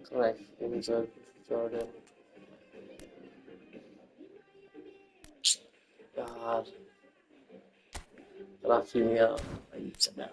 Correct. Injured Jordan. यार Raphinha भाई चला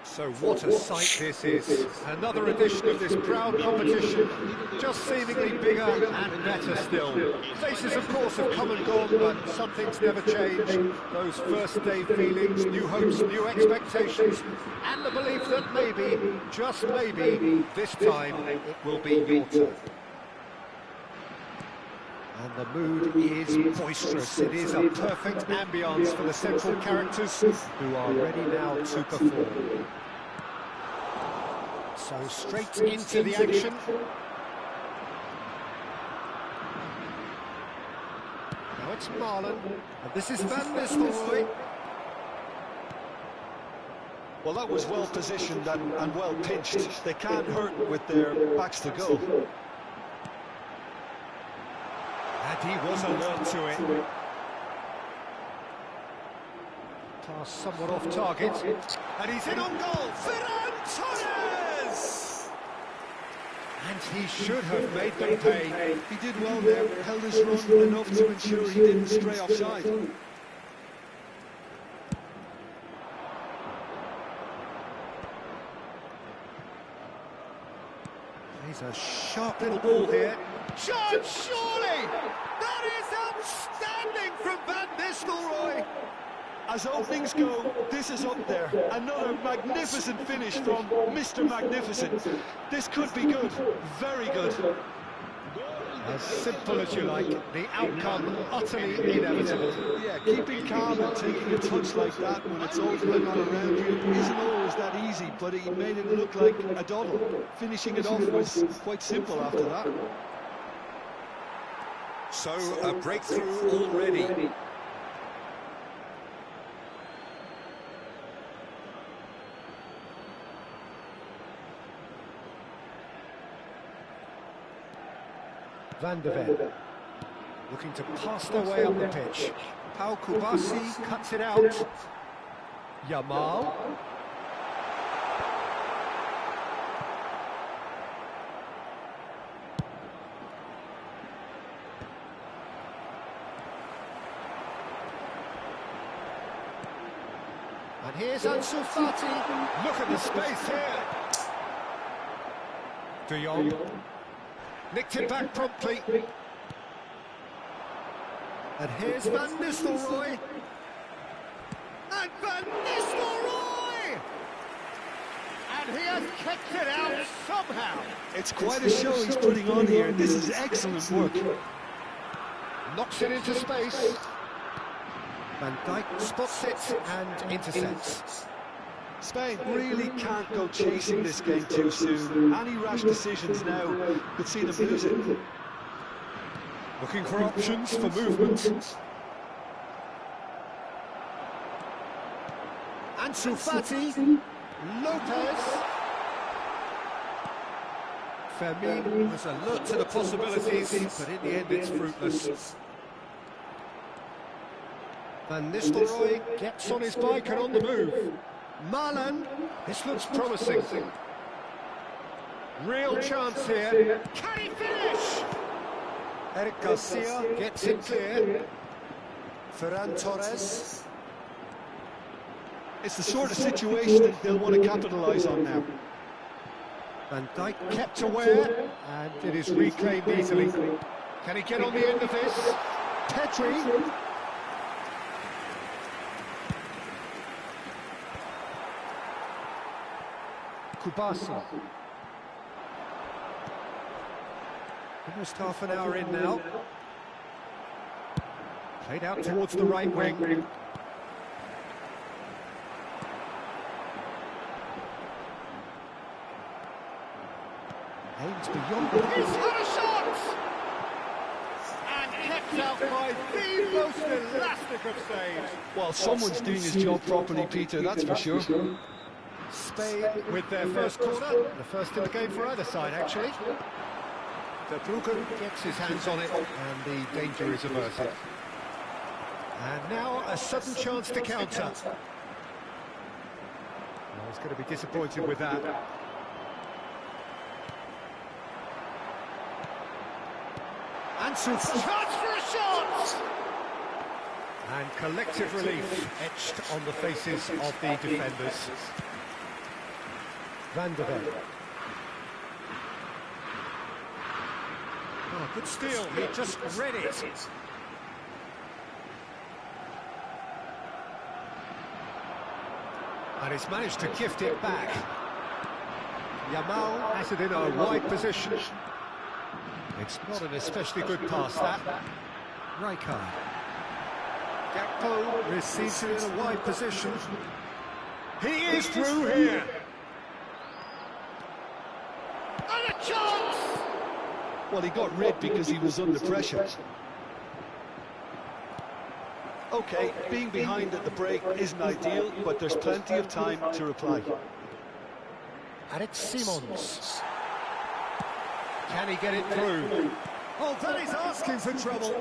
So what a sight this is. Another edition of this proud competition, just seemingly bigger and better still. Faces, of course, have come and gone, but some things never change. Those first-day feelings, new hopes, new expectations, and the belief that maybe, just maybe, this time it will be your turn. And the mood is boisterous. It is a perfect ambience for the central characters who are ready now to perform. So straight into the action. Now it's Marlon. And this is Van Nistelrooy. Well, that was well positioned and well pinched. They can't hurt with their backs to go. And he was alert to it. Pass somewhat off target. And he's in on goal. Ferran Torres! And he should have made them pay. He did well there, held his run enough to ensure he didn't stray offside. He's a sharp little ball here. Shot, surely! That is outstanding from Van Nistelrooy! As openings go, this is up there. Another magnificent finish from Mr. Magnificent. This could be good, very good. As simple as you like, the outcome utterly inevitable. Yeah, keeping calm and taking a touch like that when it's all going on around you isn't always that easy, but he made it look like a doddle. Finishing it off was quite simple after that. So, a breakthrough already. Van de Ven, looking to pass their way up the pitch. Pau Kubasi cuts it out. Yamal. And here's Ansu Fati. Look at the space here. De Jong. Nicked it back promptly. And here's Van Nistelrooy. And Van Nistelrooy! And he has kicked it out somehow. It's quite a show he's putting on here. This is excellent work. Knocks it into space. Van Dijk spots it and intercepts. Spain really can't go chasing this game too soon. Any rash decisions now could see them lose it. Looking for options for movement. Ansu Fati. Lopez. Fermin was alert to the possibilities, but in the end it's fruitless. Van Nistelrooy gets on his bike and on the move. Marlon, this looks promising. Real chance here. Can he finish? Eric Garcia gets it clear. Ferran Torres. It's the sort of situation they'll want to capitalise on now. Van Dijk kept aware, and it is reclaimed easily. Can he get on the end of this? Petri. Kubasi. Almost half an hour in now. Played out towards the right wing. Aims beyond the... He's had a shot! And kept out by the most elastic of saves. Well, someone's doing his job properly, Peter, that's for sure. Spain with their first corner, the first in the game for either side, actually. De Bruyne gets his hands on it, and the danger is averted. And now a sudden chance to counter. Well, he's going to be disappointed with that. Answered. Chance for a shot! And collective relief etched on the faces of the defenders. Van der Ven. Oh, good steal, he just read it. And he's managed to gift it back. Yamal has it in a wide position. It's not an especially good pass, that. Rijkaard. Gakpo receives it in a wide position. He is through here. And a chance! Well, he got rid because he was under pressure. OK, being behind at the break isn't ideal, but there's plenty of time to reply. And it's Simons. Can he get it through? Oh, that is asking for trouble.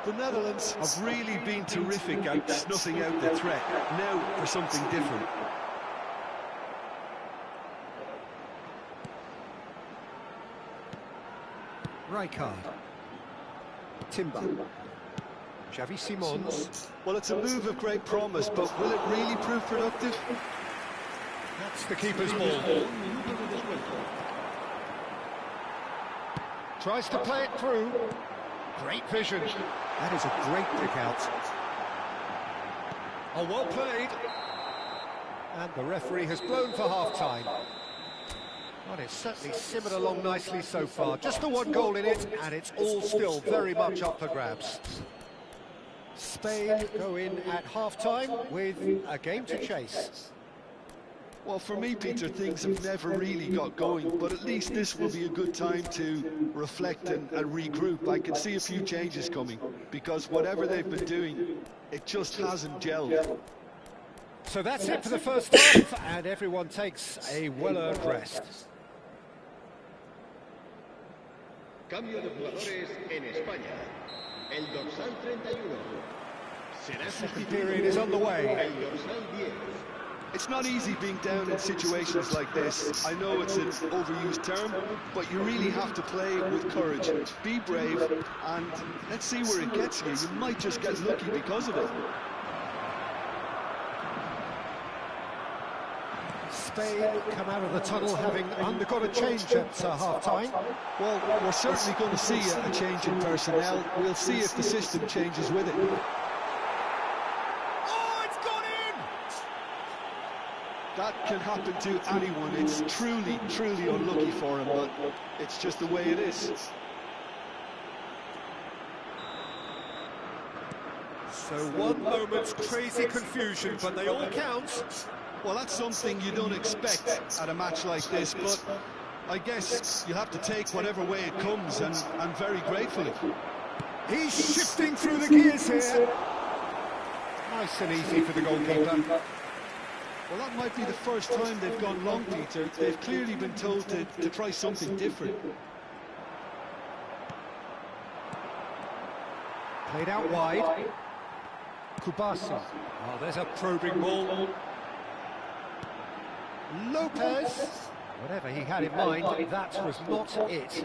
The Netherlands have really been terrific at snuffing out the threat. Now for something different. Rijkaard. Timber. Xavi Simons. Well, it's a move of great promise, but will it really prove productive? That's the keeper's ball. Tries to play it through. Great vision. That is a great pick out. Oh, well played. And the referee has blown for half-time. Well, it's certainly simmered along nicely so far. Just the one goal in it, and it's all still very much up for grabs. Spain go in at half-time with a game to chase. Well, for me, Peter, things have never really got going, but at least this will be a good time to reflect and regroup. I can see a few changes coming, because whatever they've been doing, it just hasn't gelled. So that's it for the first half, and everyone takes a well-earned rest. Cambio de jugadores en España. El dorsal 31. Será Second period is on the way. el dorsal 10. It's not easy being down in situations like this. I know it's an overused term, but you really have to play with courage. Be brave, and let's see where it gets you. You might just get lucky because of it. Spain come out of the tunnel having undergone a change at half-time. Well, we're certainly going to see a change in personnel. We'll see if the system changes with it. Oh, it's gone in! That can happen to anyone. It's truly, truly unlucky for him, but it's just the way it is. So one moment's crazy confusion, but they all count. Well, that's something you don't expect at a match like this, but I guess you have to take whatever way it comes, and I'm very grateful. He's shifting through the gears here. Nice and easy for the goalkeeper. Well, that might be the first time they've gone long, Peter. They've clearly been told to try something different. Played out wide. Kubasi. Oh, there's a probing ball. Lopez. Whatever he had in mind, that was not it.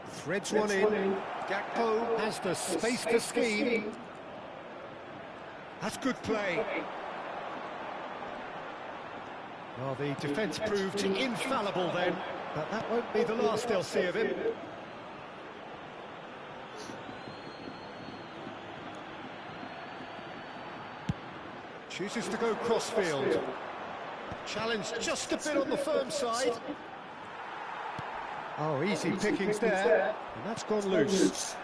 Threads one in. Gakpo has the space to scheme. That's good play. Well, the defence proved infallible then, but that won't be the last they'll see of him. Chooses to go crossfield. Challenge just a bit on the firm side. Oh, easy pickings there, and that's gone loose.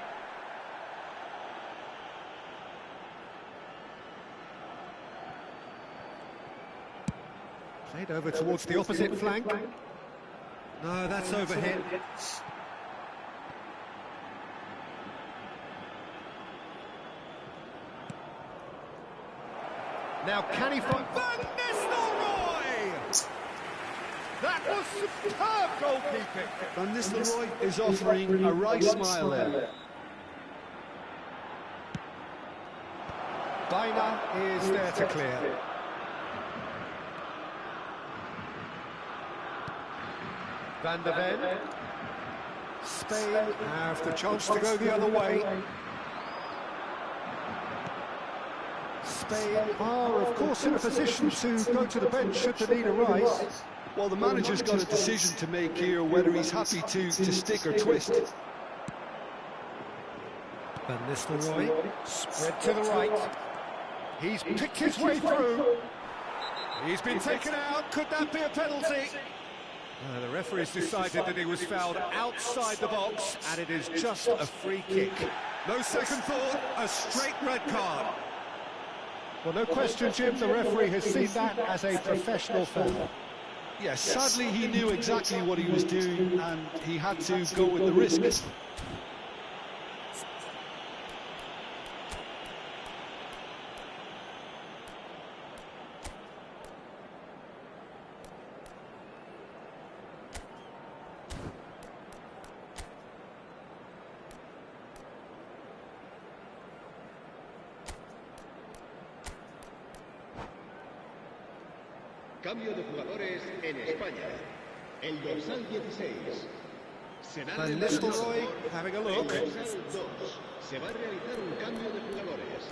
Played over towards the opposite flank. No, that's overhit. Now can he find Van Nistelrooy? That was superb goalkeeping. Van Nistelrooy is offering a right smile there. Baina is there to clear. Van der Ven. Spain have the chance to go the other way. Spain are, of course, in a position to go to the bench should the need arise. Well, the manager's got a decision to make here, whether he's happy to stick or twist. Van Nistelrooy, spread to the right. He's picked his way through. He's been taken out. Could that be a penalty? The referee's decided that he was fouled outside the box, and it is just a free kick. No second thought, a straight red card. Well, no question, Jim, the referee has seen that as a professional foul. Yes, sadly he knew exactly what he was doing and he had to go with the risk. Cambio de jugadores en España. El dorsal 16. Será Van Nistelrooy having a look. el dorsal 2. Se va a realizar un cambio de jugadores.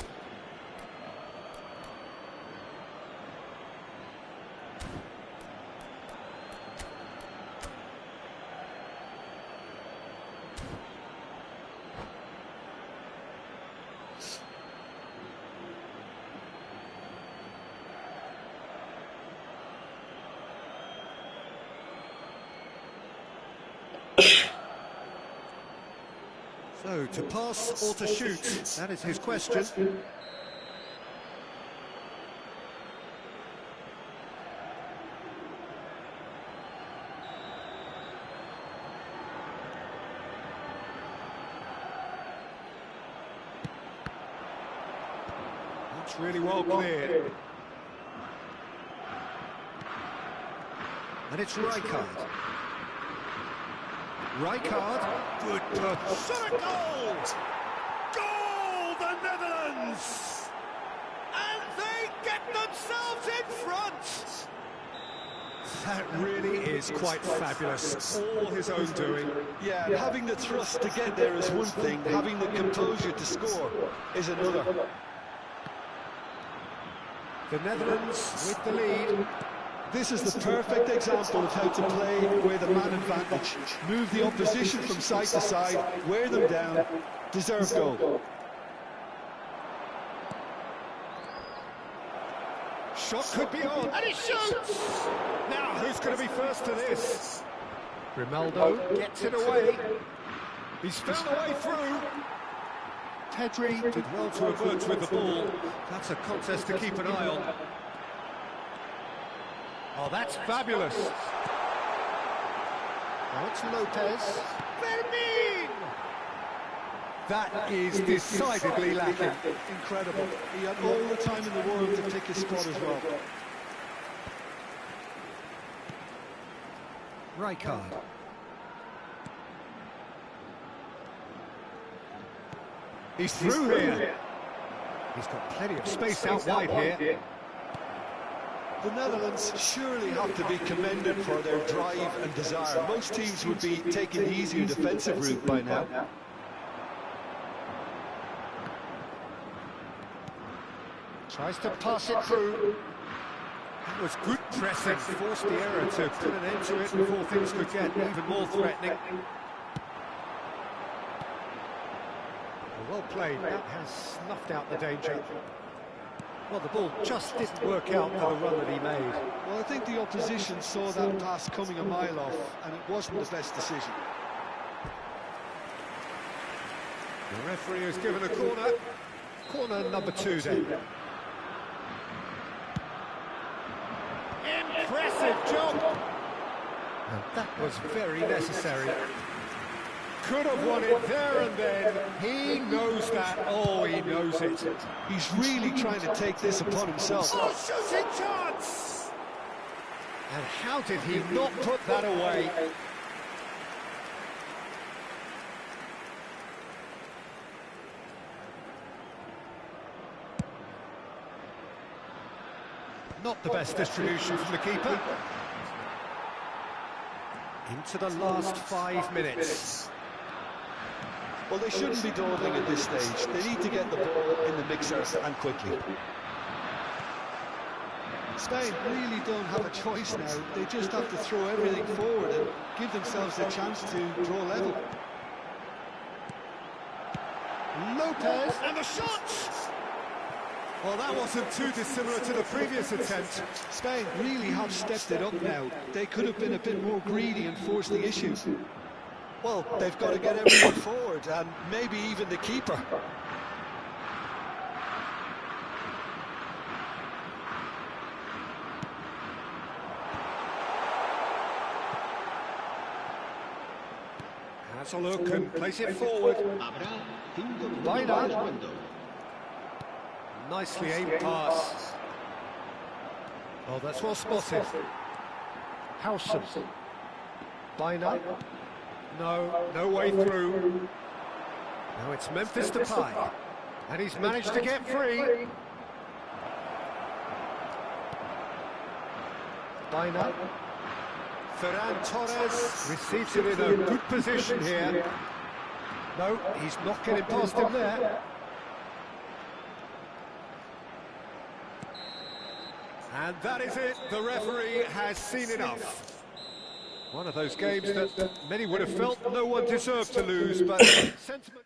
So, to pass or to shoot, that is his question. That's really well cleared. And it's Rijkaard. Rijkaard, good shot, goal! Goal, the Netherlands! And they get themselves in front! That really is quite fabulous, all his own doing. Yeah, having the thrust to get there is one thing, having the composure to score is another. The Netherlands with the lead. This is the perfect example of how to play with a man advantage. Move the opposition from side to side, wear them down, deserve goal. Shot could be on, and he shoots! Now, who's going to be first to this? Grimaldo gets it away. He's found a way through. Pedri did well to emerge with the ball. That's a contest to keep an eye on. Oh, that's fabulous. Now it's Lopez. Fermin! That is decidedly lacking. Incredible. He had all the time in the world to pick his spot as well. Rijkaard. He's through here. He's got plenty of space out wide here. The Netherlands surely have to be commended for their drive and desire. Most teams would be taking the easier defensive route by now. Tries to pass it through. It was good pressing, forced the error to put an end to it before things could get even more threatening. Well played, that has snuffed out the danger. Well, the ball just didn't work out for the run that he made. Well, I think the opposition saw that pass coming a mile off, and it wasn't the best decision. The referee has given a corner. Corner number 2 then. Impressive job! And that was very necessary. Could have won it there and then. He knows that. Oh, he knows it. He's really trying to take this upon himself. Oh, shooting chance! And how did he not put that away? Not the best distribution from the keeper. Into the last 5 minutes. Well, they shouldn't be dawdling at this stage. They need to get the ball in the mixer and quickly. Spain really don't have a choice now. They just have to throw everything forward and give themselves a chance to draw level. Lopez, and the shot! Well, that wasn't too dissimilar to the previous attempt. Spain really have stepped it up now. They could have been a bit more greedy and forced the issue. Well, they've got to get everyone forward, and maybe even the keeper. Has a look and place it forward. Baina. Nicely aimed pass. Oh, that's well spotted. Howson. Baina. No way through. Now it's Memphis Depay. And he's managed to get free. Baina. Ferran Torres receives it in a good position here. No, he's not getting past him there. And that is it. The referee has seen enough. One of those games that many would have felt no one deserved to lose, but sentiment...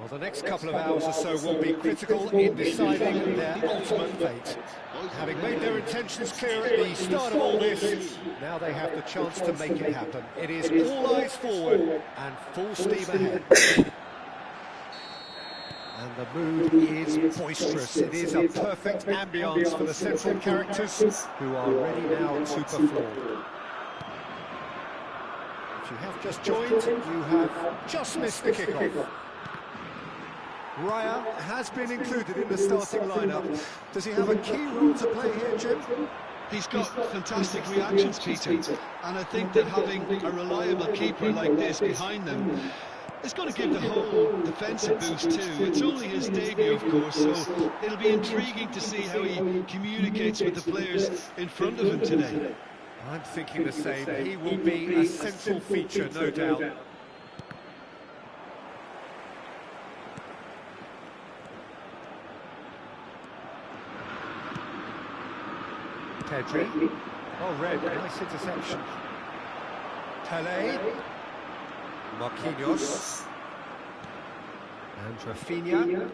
Well, the next couple of hours or so will be critical in deciding their ultimate fate. Having made their intentions clear at the start of all this, now they have the chance to make it happen. It is all eyes forward and full steam ahead. And the mood is boisterous. It is a perfect ambience for the central characters who are ready now to perform. If you have just joined, you have just missed the kickoff. Raya has been included in the starting lineup. Does he have a key role to play here, Jim? He's got fantastic reactions, Peter, and I think that having a reliable keeper like this behind them It's going to give the whole defence a boost too. It's only his debut, of course, so it'll be intriguing to see how he communicates with the players in front of him today. I'm thinking the same. He will be a central feature, no doubt. Pedri. Oh, red. Nice interception. Pele. Marquinhos. And Rafinha.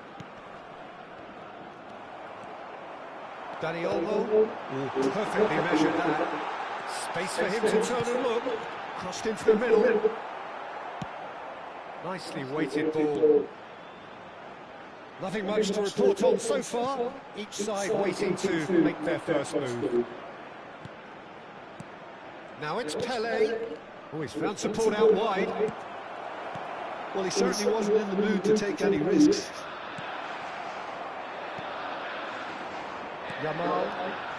Dani Olmo. Perfectly measured that. Space for him to turn and look. Crossed into the middle. Nicely weighted ball. Nothing much to report on so far. Each side waiting to make their first move. Now it's Pele. Oh, he's found support out wide. Well, he certainly wasn't in the mood to take any risks. Yamal,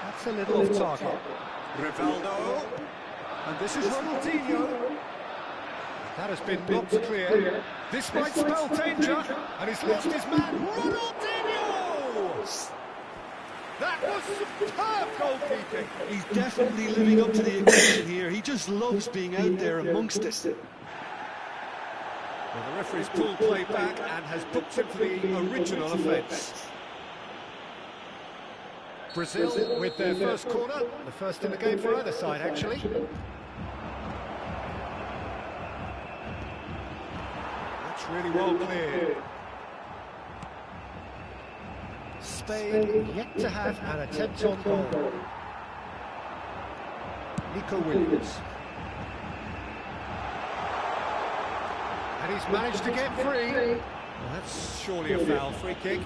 that's a little off target. Rivaldo, and this is Ronaldinho. That has been knocked clear. This might spell danger, and he's lost his man, Ronaldinho! That was superb goalkeeping. He's definitely living up to the occasion here. He just loves being out there amongst it. Well, the referee's pulled play back and has booked him for the original offence. Brazil with their first corner, the first in the game for either side, actually. That's really well cleared. Spain yet to have an attempt on goal. Nico Williams. And he's managed to get free. Well, that's surely a foul, free kick.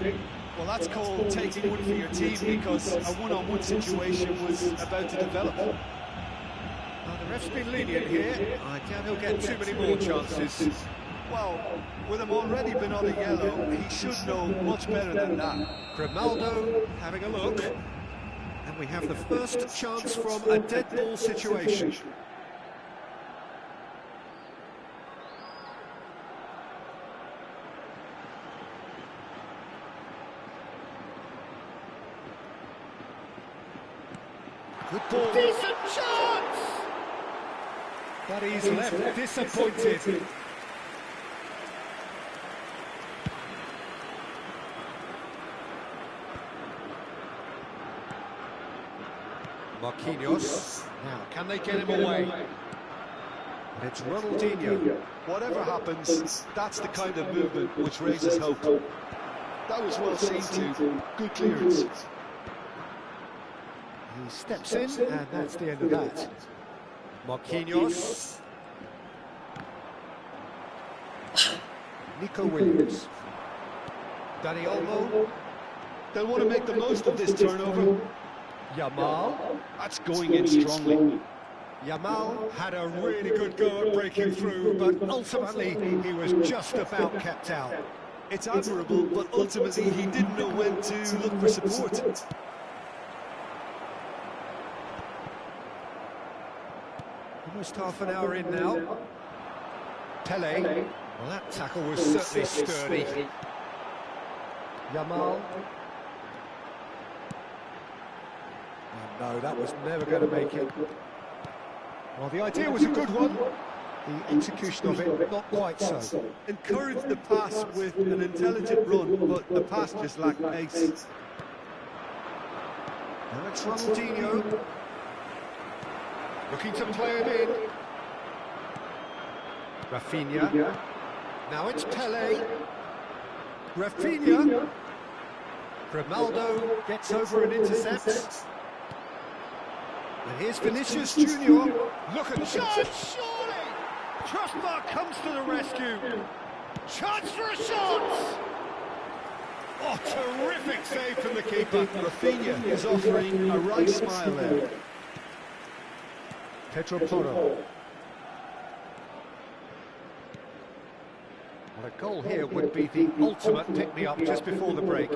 Well, that's called taking one for your team because a one-on-one situation was about to develop. Well, the ref's been lenient here. I doubt he'll get too many more chances. Well, with him already been on a yellow, he should know much better than that. Grimaldo having a look. And we have the first chance from a dead ball situation. Good ball. Decent chance! But he's left disappointed. Marquinhos. Now, can they get him away? And it's Ronaldinho. Whatever happens, that's the kind of movement which raises hope. That was well seen too. Good clearance. He steps in, and that's the end of that. Marquinhos. Nico Williams. Dani Olmo. They'll want to make the most of this turnover. Yamal. That's going in strongly. Yamal had a really good go at breaking through, but ultimately he was just about kept out. It's admirable, but ultimately he didn't know when to look for support. Almost half an hour in now. Pele. Well, that tackle was certainly sturdy. Yamal. Oh, no, that was never going to make it. Well, the idea was a good one. The execution of it, not quite so. Encouraged the pass with an intelligent run, but the pass just lacked pace. Now it's Ronaldinho. Looking to play him in. Rafinha. Now it's Pele. Rafinha. Grimaldo gets over and intercepts. And here's Vinicius Junior. Look at the chance, surely! Trustmark comes to the rescue. Chance for a shot! Oh, terrific save from the keeper. Rafinha is offering a right smile there. Pedro Porro. Well, a goal here would be the ultimate pick-me-up just before the break.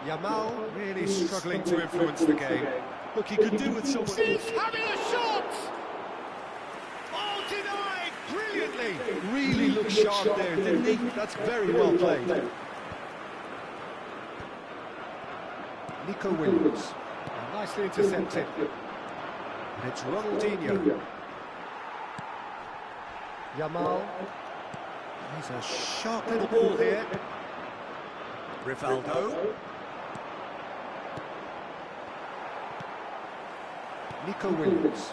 Yamal really struggling to influence the game. Look, he could do with someone. He's having a shot! Oh, denied brilliantly. Really looked sharp there, didn't he? That's very well played. Nico Williams. Nicely intercepted. And it's Ronaldinho. Yamal. He's a sharp little ball here. Rivaldo. Nico Williams.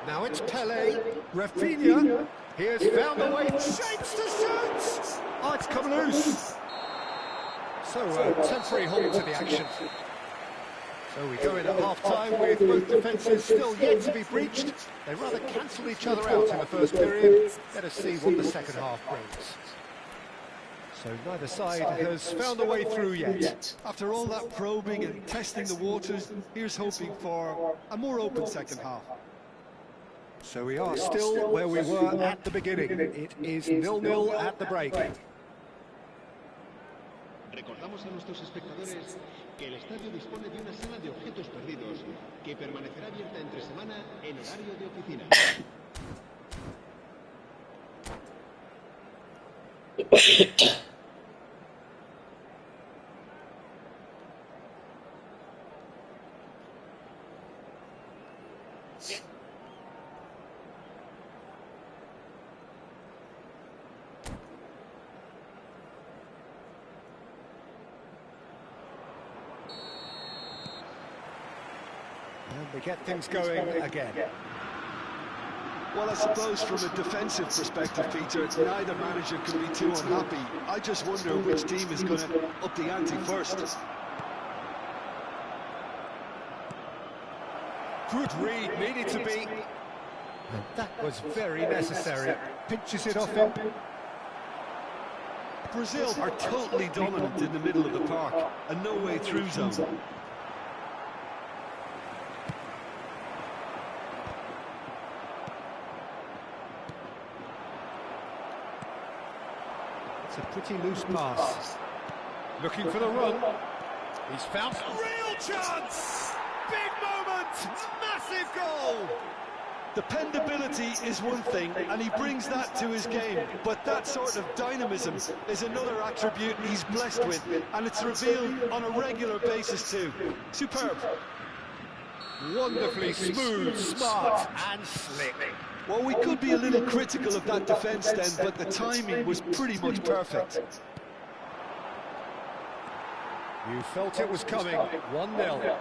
Now it's Pele. Rafinha. He has found a way. Shapes to shoot. Oh, it's come loose. So, temporary halt to the action. So we go in at half-time with both defences still yet to be breached. They rather cancelled each other out in the first period. Let us see what the second half brings. So neither side has found a way through yet. After all that probing and testing the waters, here's hoping for a more open second half. So we are still where we were at the beginning. It is 0-0 at the break. Recordamos a nuestros espectadores que el estadio dispone de una sala de objetos perdidos que permanecerá abierta entre semana en horario de oficina. And we get things going again. Well, I suppose from a defensive perspective, Peter, neither manager can be too unhappy. I just wonder which team is going to up the ante first. Good read, needed to be. And that was very necessary. Pinches it off him. Brazil are totally dominant in the middle of the park, a no-way through zone. It's a pretty loose pass. Looking for the run. He's found a real chance! Big moment! Massive goal! Dependability is one thing, and he brings that to his game, but that sort of dynamism is another attribute he's blessed with, and it's revealed on a regular basis too. Superb. Wonderfully smooth, smart and slick. Well, we could be a little critical of that defence then, but the timing was pretty much perfect. You felt it was coming. 1-0.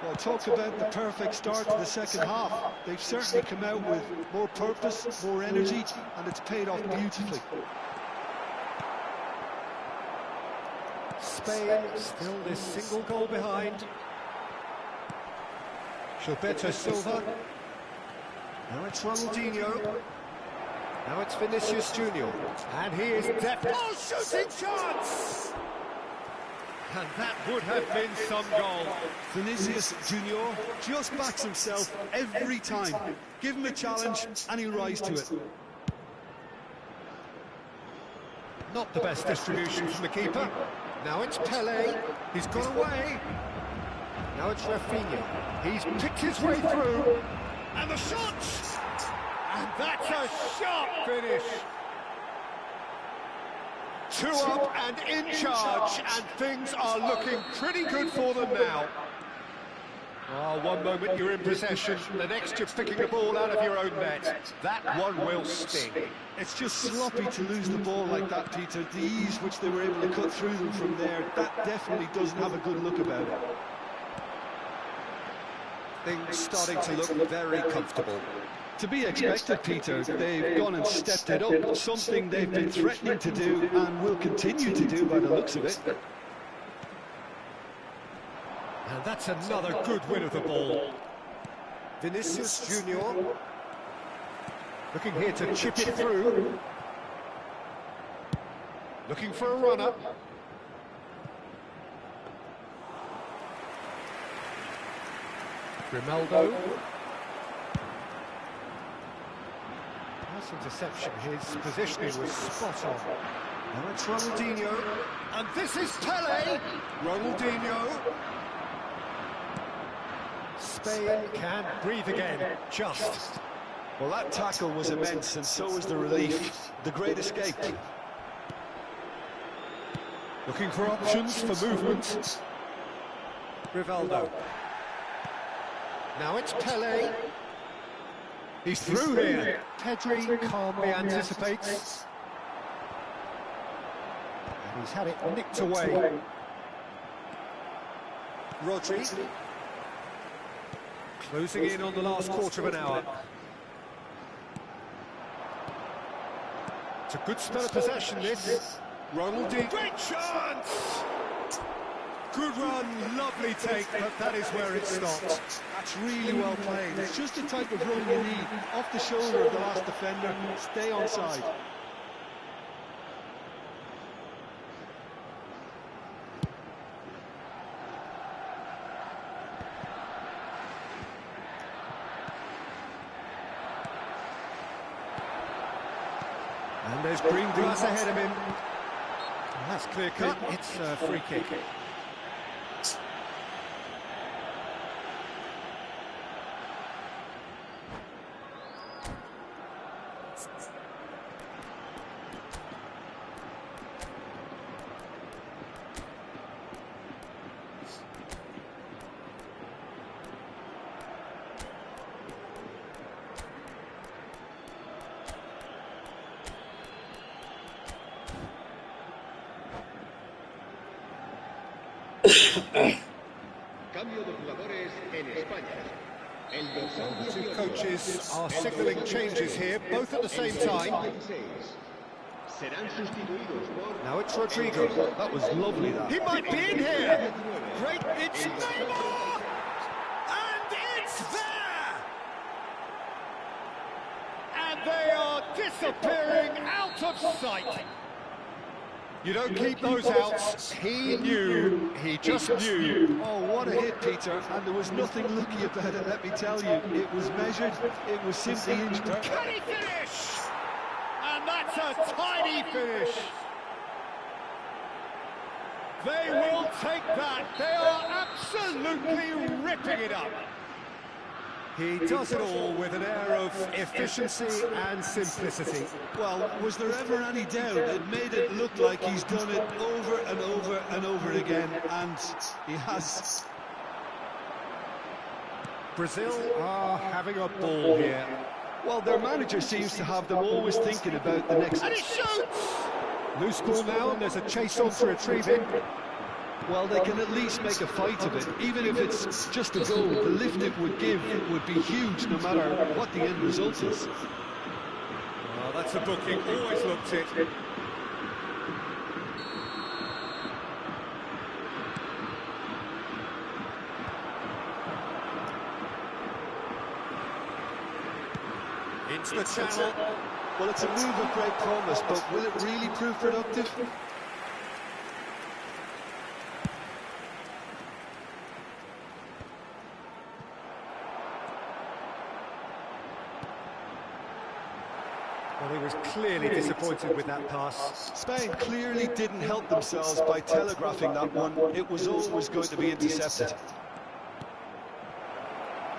Well, talk about the perfect start to the second half. They've certainly come out with more purpose, more energy, and it's paid off beautifully. Spain still this single goal behind. Gilberto Silva. Now it's Ronaldinho. Now it's Vinicius Junior. And he is definitely... Oh, shooting chance! And that would have been some goal. Vinicius Junior just backs himself every time. Give him a challenge and he'll rise to it. Not the best distribution from the keeper. Now it's Pele. He's got away. Now it's Rafinha. He's picked his way through. And the shot! And that's a sharp finish. 2 up and in charge, and things are looking pretty good for them now. Oh, one moment you're in possession, the next you're picking the ball out of your own net. That one will sting. It's just sloppy to lose the ball like that, Peter. The ease which they were able to cut through them from there, that definitely doesn't have a good look about it. Things starting to look very comfortable. To be expected, Peter. They've gone and stepped it up, something they've been threatening to do and will continue to do by the looks of it. And that's another good win of the ball. Vinicius Junior looking here to chip it through. Looking for a runner. Grimaldo. Nice interception, his positioning was spot on. Now it's Ronaldinho, and this is Pele! Ronaldinho. Spain can breathe again, just. Well, that tackle was immense, and so was the relief. The great escape. Looking for options for movement. Rivaldo. Now it's Pele. He's through here. Pedri calmly anticipates. And he's had it nicked away. Rodri. Closing in on the last quarter of an hour. It's a good spell of possession, this. Ronaldo. Great chance! Good run, lovely take, but that is where it stopped. That's really well played. It's just the type of run you need. Off the shoulder of the last defender, stay onside. And there's green grass ahead of him. And that's clear cut, it's a free kick. Cambio de jugadores en España. El dorsal The two 18, coaches are signalling changes here, both at the same time. serán sustituidos por... Now it's Rodrigo. That was lovely, that. He might be in here! Great, it's Neymar! And it's there! And they are disappearing out of sight. You don't keep those outs. He knew, he just knew. Oh, what a hit, Peter. And there was nothing lucky about it, let me tell you. It was measured, it was simply inch per... Can he finish? And that's a tiny finish. They will take that. They are absolutely ripping it up. He does it all with an air of efficiency and simplicity. Well, was there ever any doubt? It made it look like he's done it over and over and over again, and he has. Brazil are having a ball here. Well, their manager seems to have them always thinking about the next... And he shoots! Loose ball now, and there's a chase on to retrieve it. Well, they can at least make a fight of it. Even if it's just a goal, the lift it would give would be huge no matter what the end result is. Oh, that's a booking, always looked it. Into the channel. Well, it's a move of great promise, but will it really prove productive? Well, he was clearly disappointed with that pass. Spain clearly didn't help themselves by telegraphing that one. It was always going to be intercepted.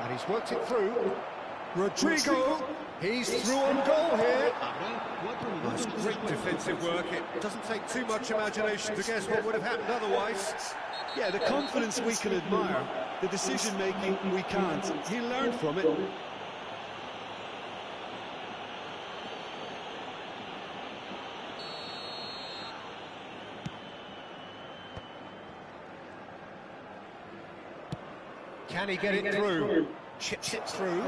And he's worked it through. Rodrigo, he's through on goal here. That's great defensive work. It doesn't take too much imagination to guess what would have happened otherwise. Yeah, the confidence we can admire, the decision-making we can't. He learned from it. Can he get it through? Chips it through.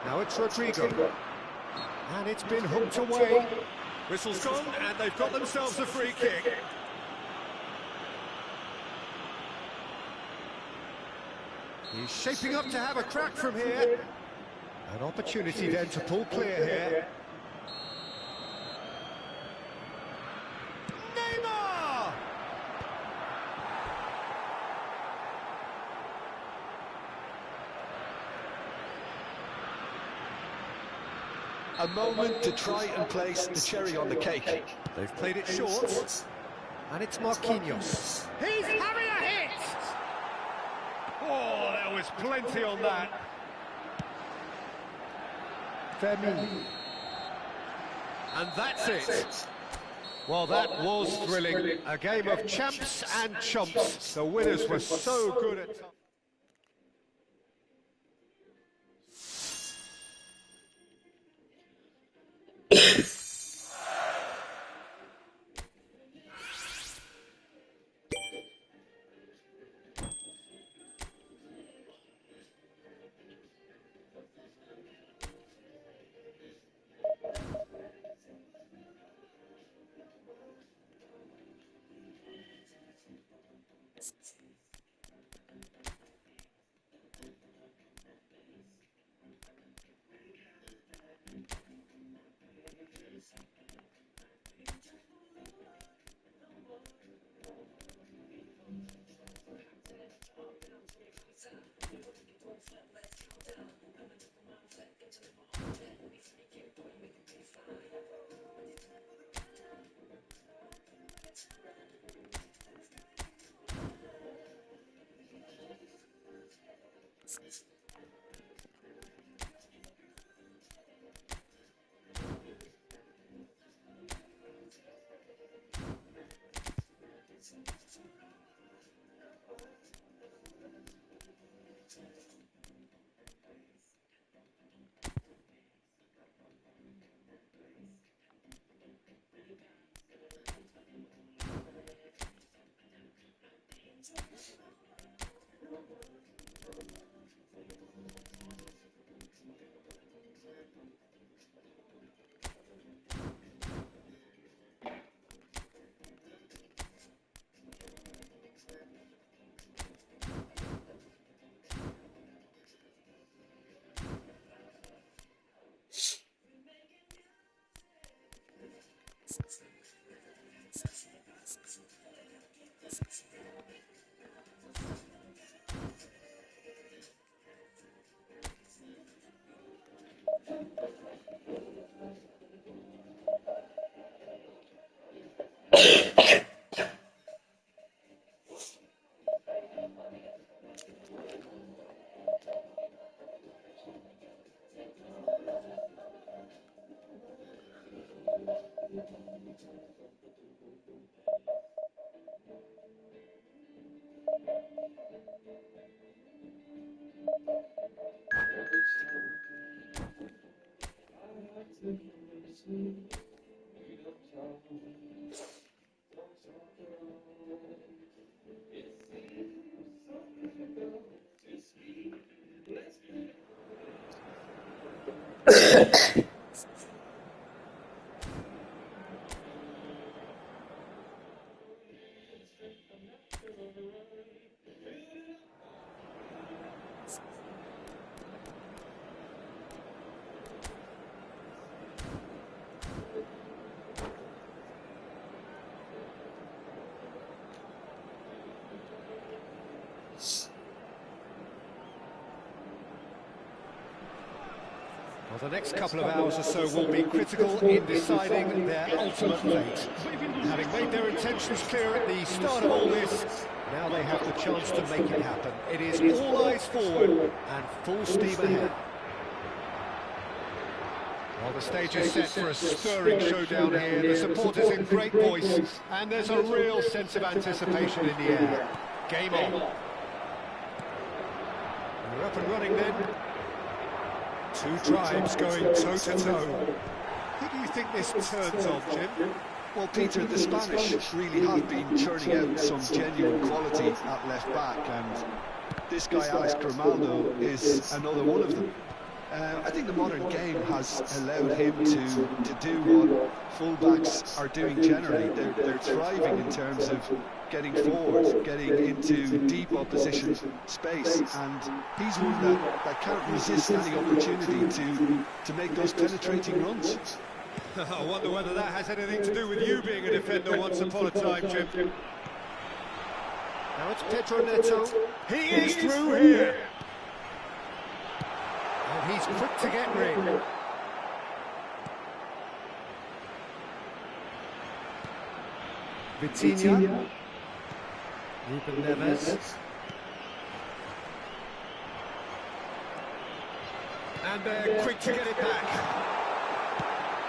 Now it's Rodrigo. And it's been hooked away. Whistle's gone, and they've got themselves a free kick. He's shaping up to have a crack from here. An opportunity then to pull clear here. Neymar! A moment to try and place the cherry on the cake. They've played it short. And it's Marquinhos. He's having a hit! Oh, there was plenty on that. And that's it. Well, that was thrilling. A game of champs and chumps. The winners were so good at times. Well, the next couple of hours or so will be critical in deciding their ultimate fate. Having made their intentions clear at the start of all this, now they have the chance to make it happen. It is all eyes forward and full steam ahead. Well, the stage is set for a stirring showdown here. The supporters in great voice, and there's a real sense of anticipation in the air. Game on. We're up and running then. Two tribes going toe-to-toe. Who do you think this turns on, Jim? Well, Peter, the Spanish really have been churning out some genuine quality at left-back, and this guy, Alex Grimaldo, is another one of them. I think the modern game has allowed him to do what fullbacks are doing generally. They're thriving in terms of getting forward, getting into deep opposition space, and he's one that can't resist any opportunity to make those penetrating runs. I wonder whether that has anything to do with you being a defender once upon a time, Jim. Now it's Pedro Neto. He is through here. And he's quick to get rid. Vitinha. Ruben Neves. And they're quick to get it back.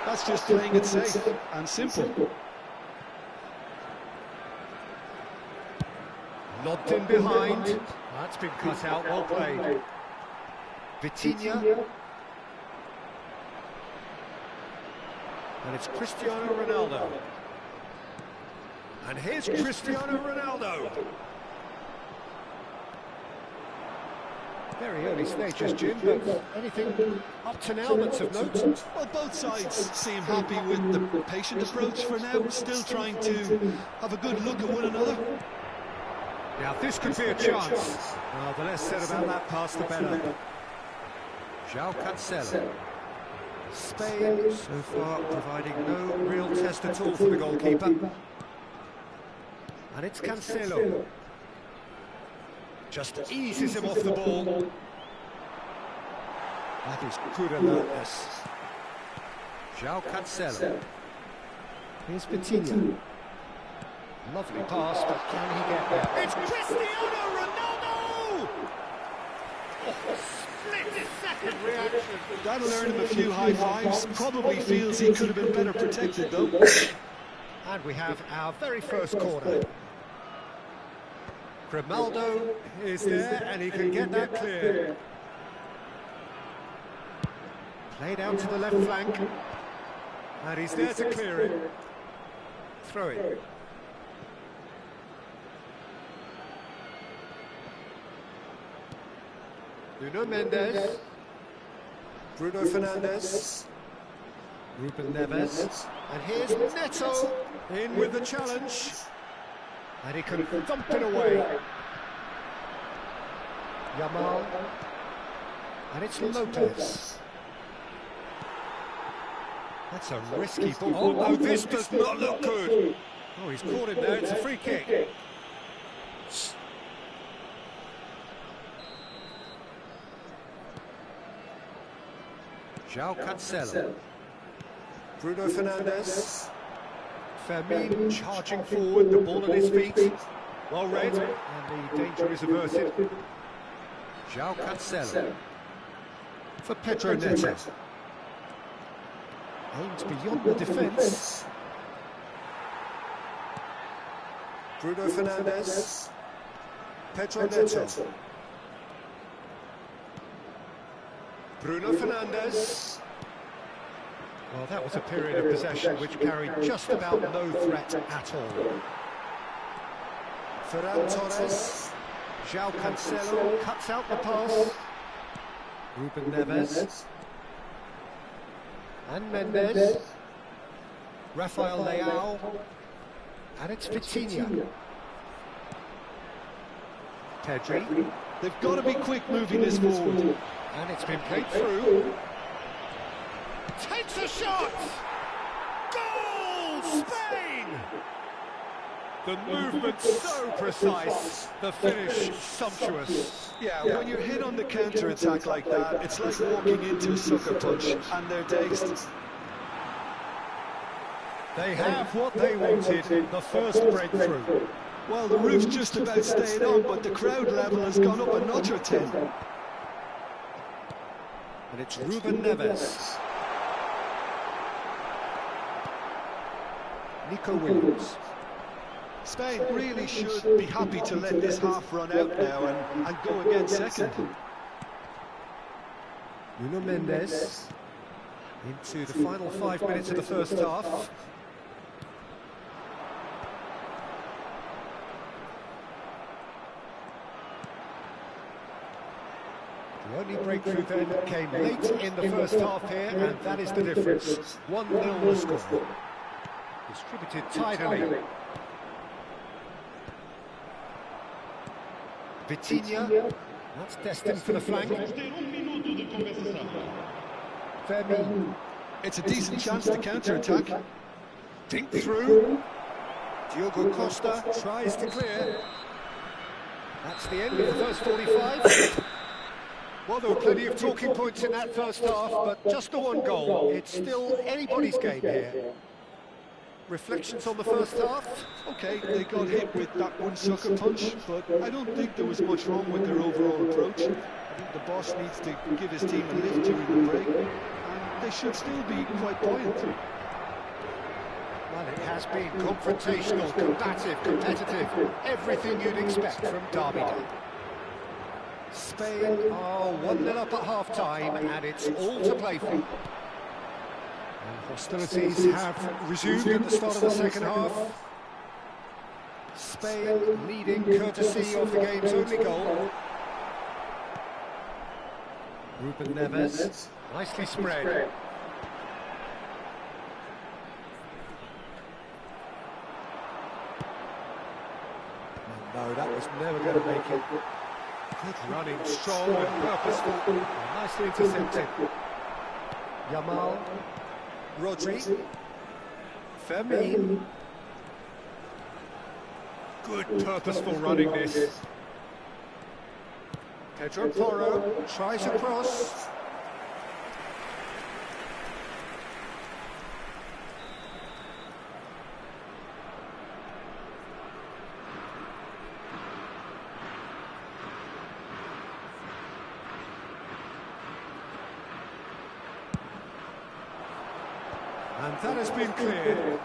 That's just playing it safe and simple. Lobbed in behind. That's been cut out, well played. Vitinha. And it's Cristiano Ronaldo. And here's Cristiano Ronaldo. Very early stages, Jim, but anything up to now that's of note? Well, both sides seem happy with the patient approach for now, still trying to have a good look at one another. Now this could be a chance. Well, the less said about that pass, the better. João Cancelo. Spain, so far, providing no real test at all for the goalkeeper. And it's Cancelo. Just eases him off the ball. That is good alertness. João Cancelo. Here's Vitinha. Lovely pass, but can he get there? It's Cristiano Ronaldo! Oh, split-second reaction. That'll earn him a few high fives. Probably feels he could have been better protected, though. And we have our very first corner. Grimaldo is there, and he can get that clear. Played out to the left flank. And he's there to clear it. Throw it. Nuno Mendes, Bruno Fernandes, Ruben Neves, and here's Neto in with the challenge, and he can thump it away. Yamal, and it's Lopez. That's a risky ball. Oh no, this does not look good. Oh, he's caught him there, it's a free kick. João Cancelo, Bruno Fernandes, Fermin charging forward, the ball at his feet, well read, and the danger is averted. João Cancelo, for Pedro Neto, aimed beyond the defence. Bruno Fernandes, Pedro Neto. Bruno Fernandes. Well, that was a period of possession which carried just about no threat at all. Ferran Torres. João Cancelo cuts out the pass. Ruben Neves. And Mendes. Rafael Leao. And it's Vitinha. Pedri. They've got to be quick moving this forward. And it's been played through. Takes a shot! Goal! Spain! The movement so precise, the finish sumptuous. Yeah, when you're hit on the counter-attack like that, it's like walking into a sucker punch, and they're dazed. They have what they wanted, the first breakthrough. Well, the roof's just about staying on, but the crowd level has gone up a notch or 10. And it's Ruben Neves. Nico Williams. Spain really should be happy to let this half run out now and go again second. Nuno Mendes into the final 5 minutes of the first half. The only breakthrough then came late in the first half here, and that is the difference. 1-0 the score. Distributed tidily. Vitinha, that's destined for the flank. Fermin. It's a decent chance to counter-attack. Dink through. Diogo Costa tries to clear. That's the end of the first 45. Well, there were plenty of talking points in that first half, but just the one goal. It's still anybody's game here. Reflections on the first half? Okay, they got hit with that one sucker punch, but I don't think there was much wrong with their overall approach. I think the boss needs to give his team a lift during the break, and they should still be quite buoyant. Well, it has been confrontational, combative, competitive, everything you'd expect from Derby Day. Spain are 1-0 up at half-time, and it's all to play for. And hostilities have resumed at the start of the second half. Spain leading courtesy of the game's only goal. Ruben Neves, nicely spread. No, that was never going to make it. Good running, strong and purposeful. And nicely intercepted. Yamal. Rodri. Fermin. Good purposeful running this. Pedro Porro tries a cross. And that has been cleared.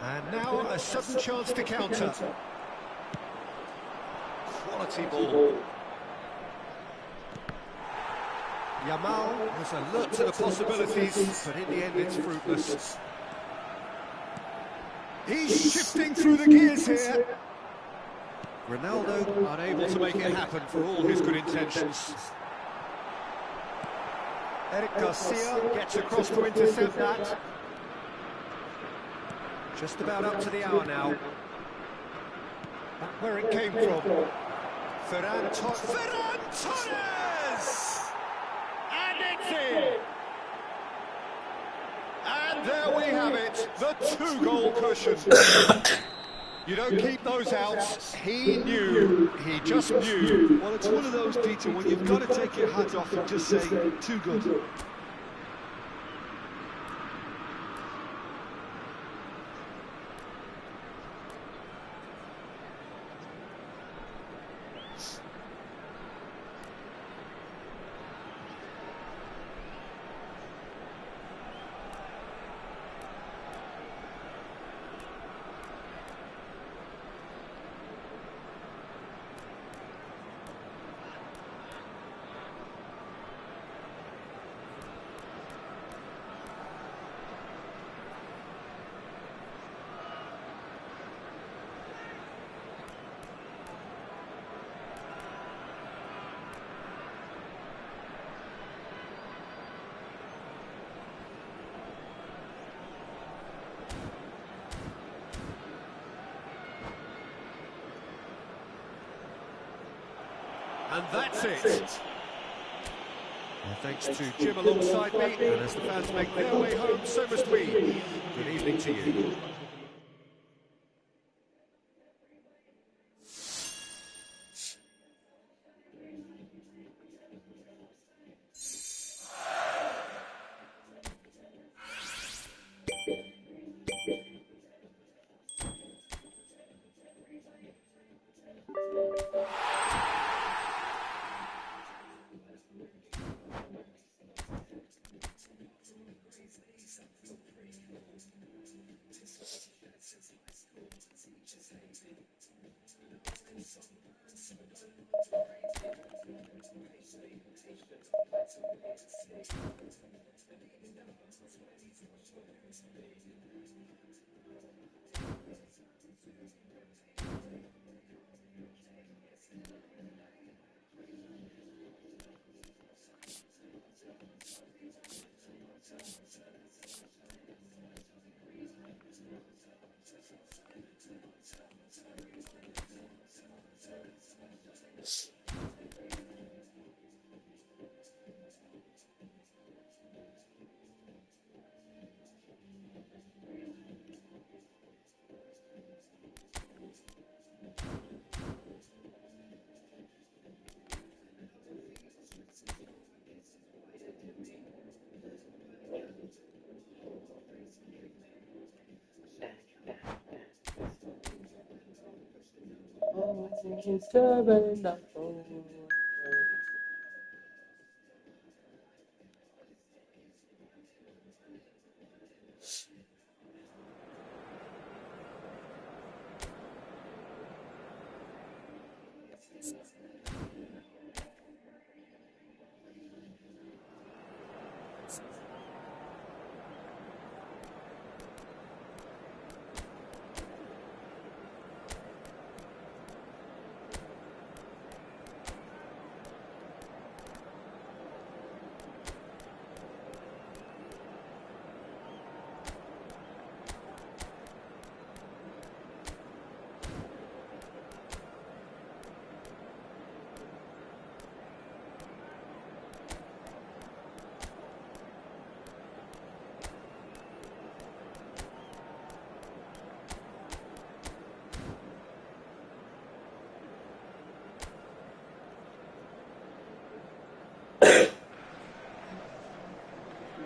And now a sudden chance to counter. Quality ball. Yamal was alert to the possibilities, but in the end it's fruitless. He's shifting through the gears here. Ronaldo unable to make it happen for all his good intentions. Eric Garcia gets across to intercept that. Just about up to the hour now. Back where it came from. Ferran Torres! And it's in! And there we have it, the two-goal cushion. You don't keep those out. He knew, he just knew. Well, it's one of those, Peter, when you've got to take your hat off and just say, too good. And that's it. Well, thanks to Jim alongside me, and as the fans make their way home, so must we. Good evening to you.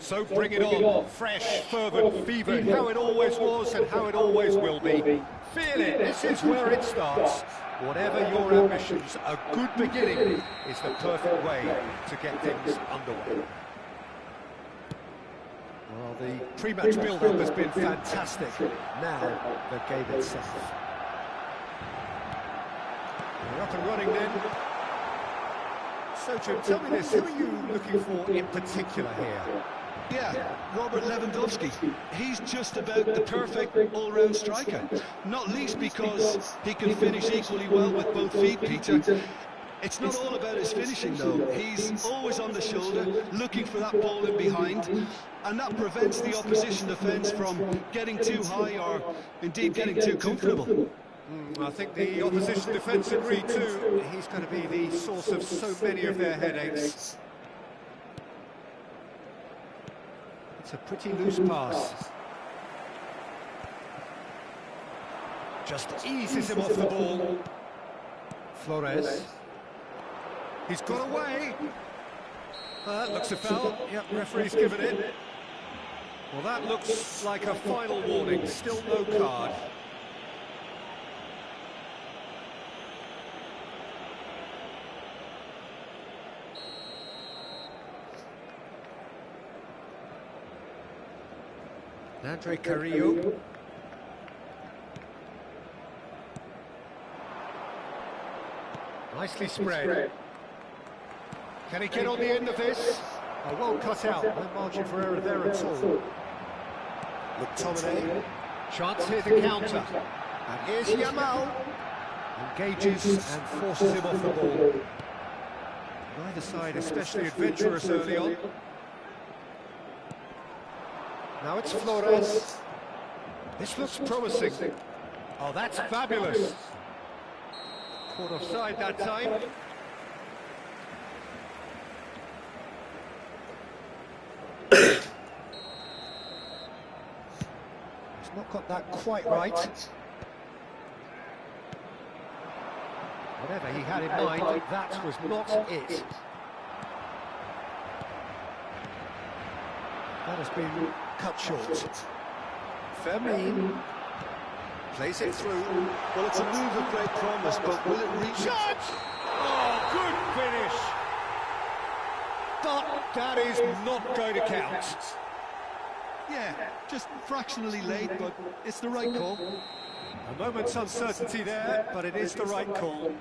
So bring it on, fresh, fervent, fevered, how it always was and how it always will be. Feel it, this is where it starts. Whatever your ambitions, a good beginning is the perfect way to get things underway. Well, the pre-match build-up has been fantastic. Now, the game itself. We're up and running then. So, Jim, tell me this, who are you looking for in particular here? Yeah, Robert Lewandowski. He's just about the perfect all-round striker. Not least because he can finish equally well with both feet, Peter. It's not all about his finishing, though. He's always on the shoulder, looking for that ball in behind, and that prevents the opposition defence from getting too high or, indeed, getting too comfortable. I think the opposition defence agree too. He's going to be the source of so many of their headaches. It's a pretty loose pass. Just eases him off the ball. Flores. He's got away. That looks a foul. Yep, referee's given it. Well, that looks like a final warning. Still no card. Andre Carrillo. Nicely spread. Can he get on the end of this? Oh, well cut out. No margin for error there at all. McTominay. Chance here to counter. And here's Yamal. Engages and forces him off the ball. Neither side especially adventurous early on. Now it's Flores. This looks promising. Oh, that's fabulous. Caught offside that time. He's not got that quite right. Whatever he had in mind, that was not it. That has been cut short. Fermin plays it through. Well, it's a move of great promise, but will it reach? Shot! Oh, good finish! But that is not going to count. Yeah, just fractionally late, but it's the right call. A moment's uncertainty there, but it is the right call.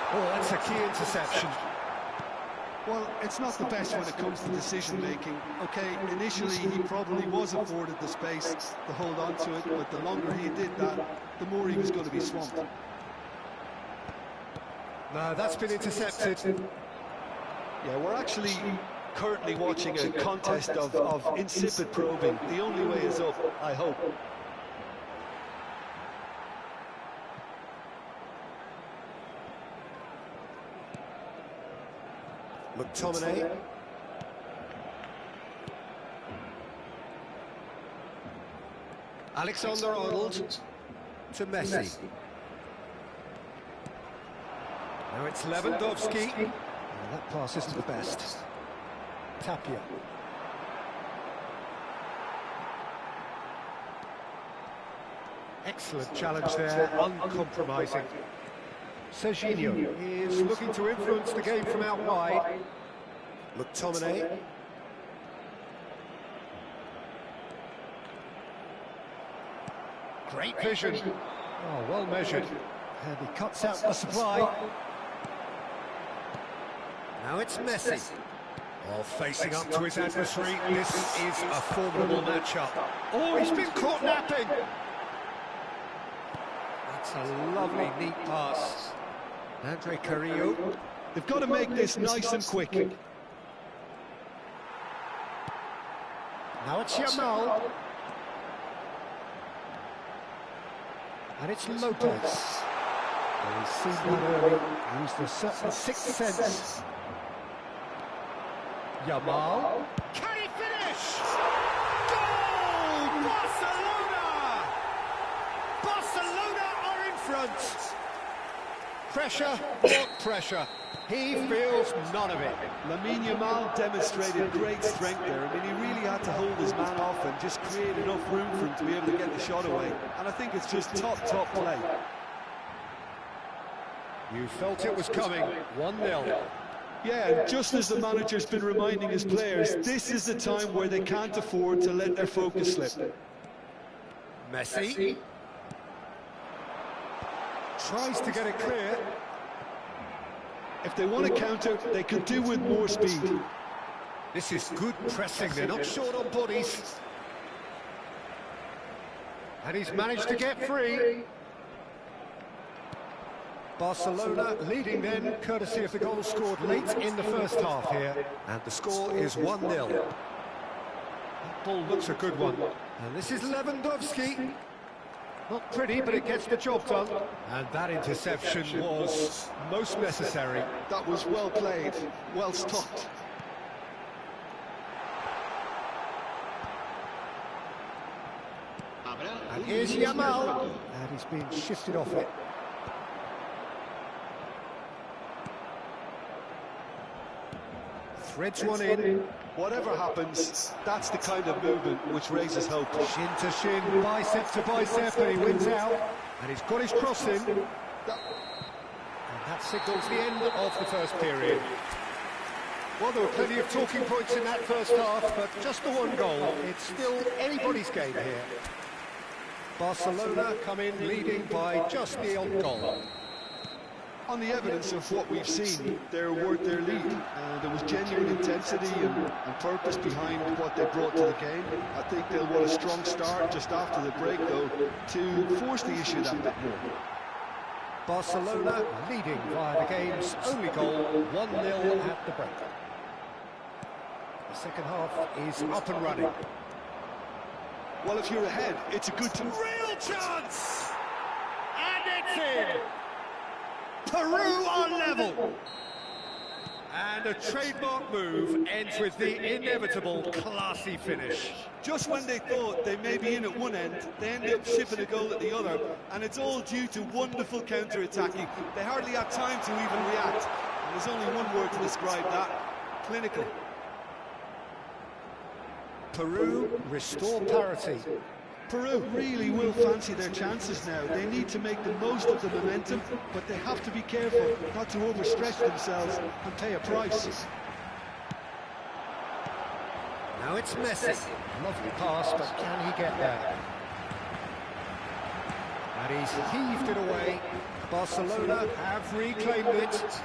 Oh, that's a key interception. Well, it's not the best when it comes to decision-making. Okay, initially he probably was afforded the space to hold on to it, but the longer he did that, the more he was going to be swamped. No, that's been intercepted. Yeah, we're actually currently watching a contest of insipid probing. The only way is up, I hope. McTominay. Alexander-Arnold to Messi. Now it's Lewandowski. Oh, that pass isn't the best. Tapia. Excellent challenge there, uncompromising. Serginho is looking to influence the game from out wide. McTominay. Great vision. Oh, well measured. And he cuts out the supply. Now it's Messi. Oh, facing up to his adversary. This is a formidable matchup. Oh, he's been caught napping. That's a lovely, neat pass. Andre Carrillo. They've got to make this nice and quick. Now it's Yamal. And it's Lopez. Well, he's seen that early. Used a certain sixth sense. Yamal. Can he finish? Goal! Barcelona! Barcelona are in front. Pressure, what pressure? He feels none of it. Lamine Yamal demonstrated great strength there. I mean, he really had to hold his man off and just create enough room for him to be able to get the shot away. And I think it's just top play. You felt it was coming. 1-0. Yeah, and just as the manager's been reminding his players, this is the time where they can't afford to let their focus slip. Messi. Tries to get it clear. If they want to counter, they could do with more speed. This is good pressing, they're not short on bodies. And he's managed to get free. Barcelona leading then, courtesy of the goal scored late in the first half here. And the score is 1-0. That ball looks a good one. And this is Lewandowski. Not pretty, but it gets the job done. And that interception was most necessary. That was well played, well stopped. And here's Yamal. And he's being shifted off it. Threads one in. Whatever happens, that's the kind of movement which raises hope. Shin to shin, bicep to bicep, and he wins out. And he's got his cross in. And that signals the end of the first period. Well, there were plenty of talking points in that first half, but just the one goal. It's still anybody's game here. Barcelona come in leading by just the odd goal. On the evidence of what we've seen, they're worth their lead. There was genuine intensity and purpose behind what they brought to the game. I think they'll want a strong start just after the break, though, to force the issue that bit more. Barcelona leading via the game's only goal, 1-0 at the break. The second half is up and running. Well, if you're ahead, it's a good time. Real chance! And it's in! Peru are level. And a trademark move ends with the inevitable classy finish. Just when they thought they may be in at one end, they end up shipping a goal at the other, and it's all due to wonderful counter-attacking. They hardly had time to even react, and there's only one word to describe that: clinical. Peru restore parity. Peru really will fancy their chances now. They need to make the most of the momentum, but they have to be careful not to overstretch themselves and pay a price. Now it's Messi. Lovely pass, but can he get there? And he's heaved it away. Barcelona have reclaimed it.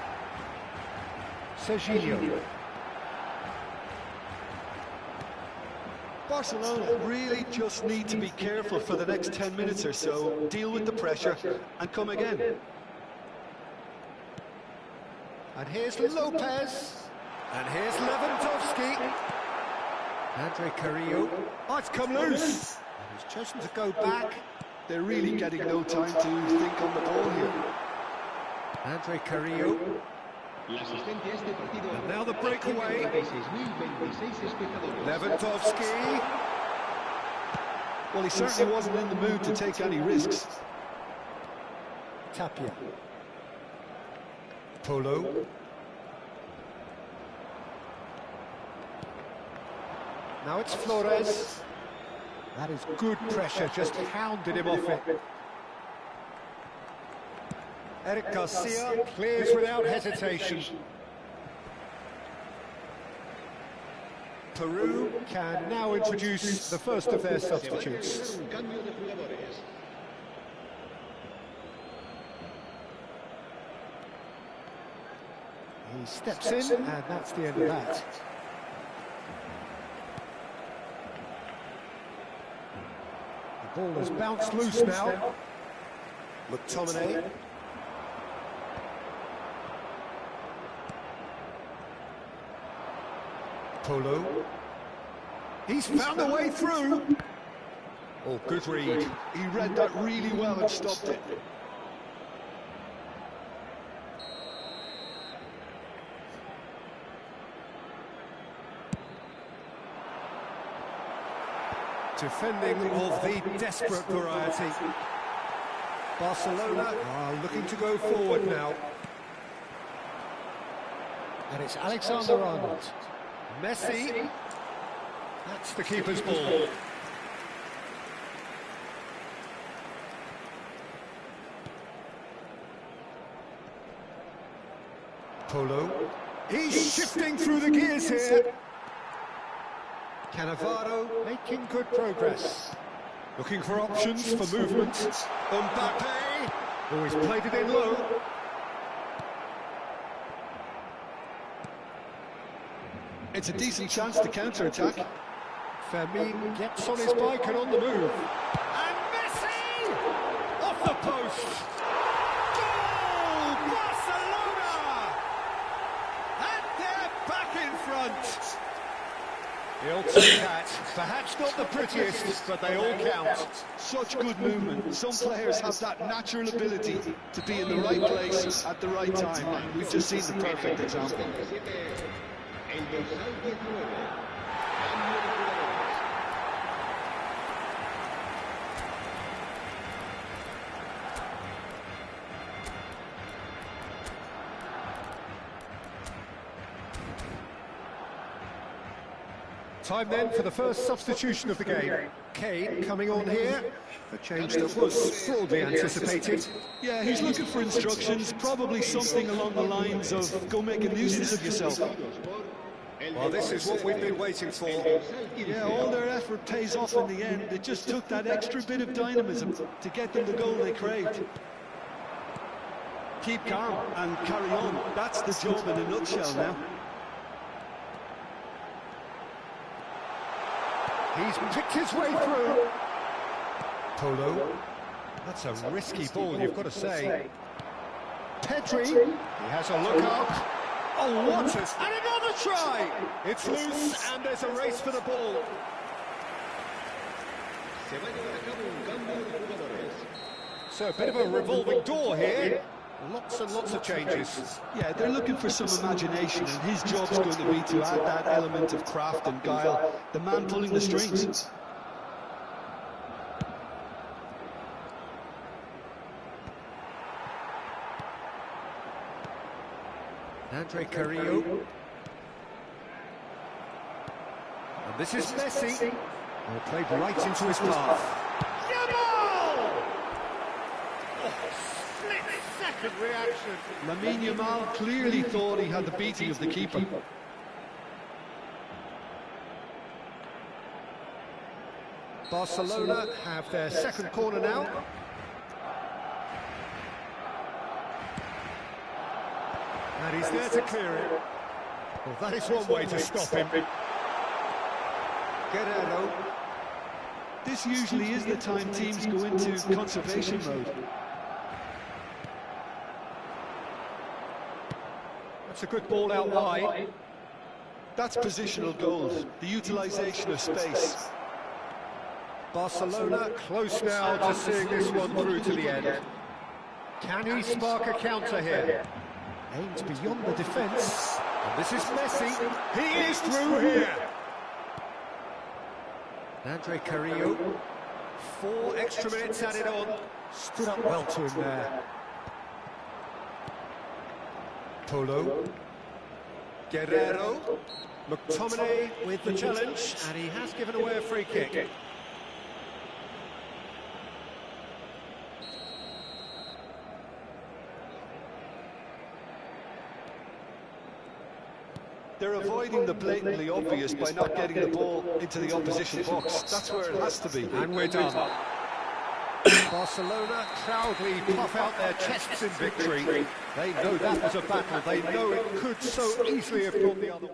Serginho. Barcelona really just need to be careful for the next 10 minutes or so, deal with the pressure and come again. And here's Lopez. And here's Lewandowski. Andre Carrillo. Oh, it's come loose. And he's chosen to go back. They're really getting no time to think on the ball here. Andre Carrillo. And now the breakaway. Lewandowski. Well, he certainly wasn't in the mood to take any risks. Tapia. Polo. Now it's Flores. That is good pressure, just hounded him off it. Eric Garcia clears without hesitation. Peru can now introduce the first of their substitutes. Un cambio de jugadores. He steps in, and that's the end of that. The ball has bounced loose now. McTominay. Polo. He's found a way through. Oh, good read. He read that really well and stopped it. Defending of the desperate variety. Barcelona are looking to go forward now. And it's Alexander-Arnold. Messi. That's the keeper's ball. Polo. He's shifting through the gears here. Cannavaro making good progress. Looking for options for movement. Mbappe. Oh, he's played it in low. It's a decent chance to counter-attack. Fermin gets on his bike and on the move. And Messi! Off the post! Goal! Barcelona! And they're back in front! He'll take that. Perhaps not the prettiest, but they all count. Such good movement. Some players have that natural ability to be in the right place at the right time. And we've just seen the perfect example. El dorsal 19. Cambio de jugadores. Time then for the first substitution of the game. Kane coming on here. A change that was broadly anticipated. Yeah, he's looking for instructions, probably something along the lines of go make a nuisance of yourself. Well, this is what we've been waiting for. Yeah, all their effort pays off in the end. It just took that extra bit of dynamism to get them the goal they craved. Keep calm and carry on. That's the job in a nutshell now. He's picked his way through. Polo. That's a risky ball, you've got to say. Pedri. He has a look up. Oh, what a... And another try! It's loose, and there's a race for the ball. Se va a llevar a cabo un cambio de jugadores. So a bit of a revolving door here. Lots and lots of changes. Yeah, they're looking for some imagination, and his job's going to be to add that element of craft and guile. The man pulling the strings. Andre Carrillo. And this is Messi. Oh, played right into his path. Split-second reaction. Lamine Yamal clearly thought he had the beating of the keeper. Barcelona have their second corner now. And he's there to clear it. Well, that is one way to stop him. Guerrero. This usually is the time teams go into conservation mode. That's a good ball out wide. That's positional goals, the utilisation of space. Barcelona close now to seeing this one through to the end. Can he spark a counter here? Aims beyond the defence. And this is Messi. He is through here. Andre Carrillo. 4 extra minutes added on. Stood up well to him there. Polo. Guerrero. McTominay with the challenge, and he has given away a free kick. They're avoiding the blatantly obvious by not getting the ball into the opposition box. That's where it has to be. And we're done. Barcelona proudly puff out their chests in victory. They know that was a battle. They know it could so easily have gone the other way.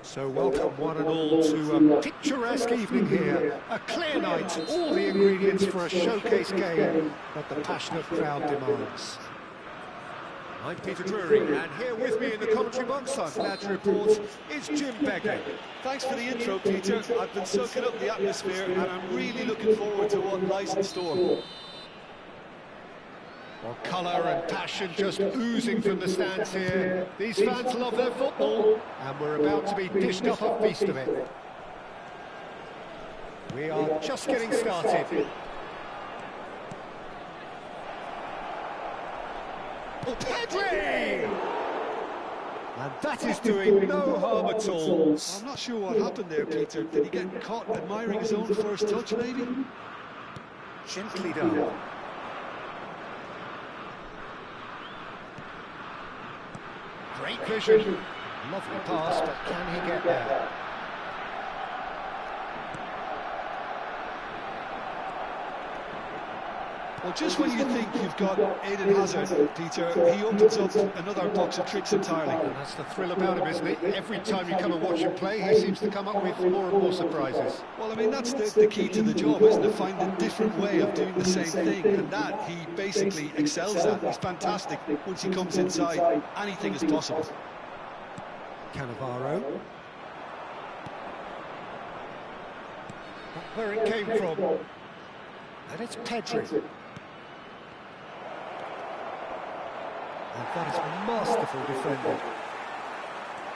So welcome one and all to a picturesque evening here. A clear night, all the ingredients for a showcase game that the passionate crowd demands. I'm Peter Drury, and here with me in the commentary box, I'm glad to report, is Jim Begley. Thanks for the intro, Peter. I've been soaking up the atmosphere, and I'm really looking forward to what lies in store. Well, colour and passion just oozing from the stands here. These fans love their football, and we're about to be dished up a feast of it. We are just getting started. Oh, Pedri! And that is doing no harm at all. I'm not sure what happened there, Peter. Did he get caught admiring his own first touch, maybe? Gently done. Great vision. Lovely pass, but can he get there? Well, just when you think you've got Eden Hazard, Peter, he opens up another box of tricks entirely. And that's the thrill about him, isn't it? Every time you come and watch him play, he seems to come up with more and more surprises. Well, I mean, that's the key to the job, isn't it? Find a different way of doing the same thing, and that he basically excels at. He's fantastic. Once he comes inside, anything is possible. Cannavaro. Not where it came from. And it's Pedri. And that is masterful defending.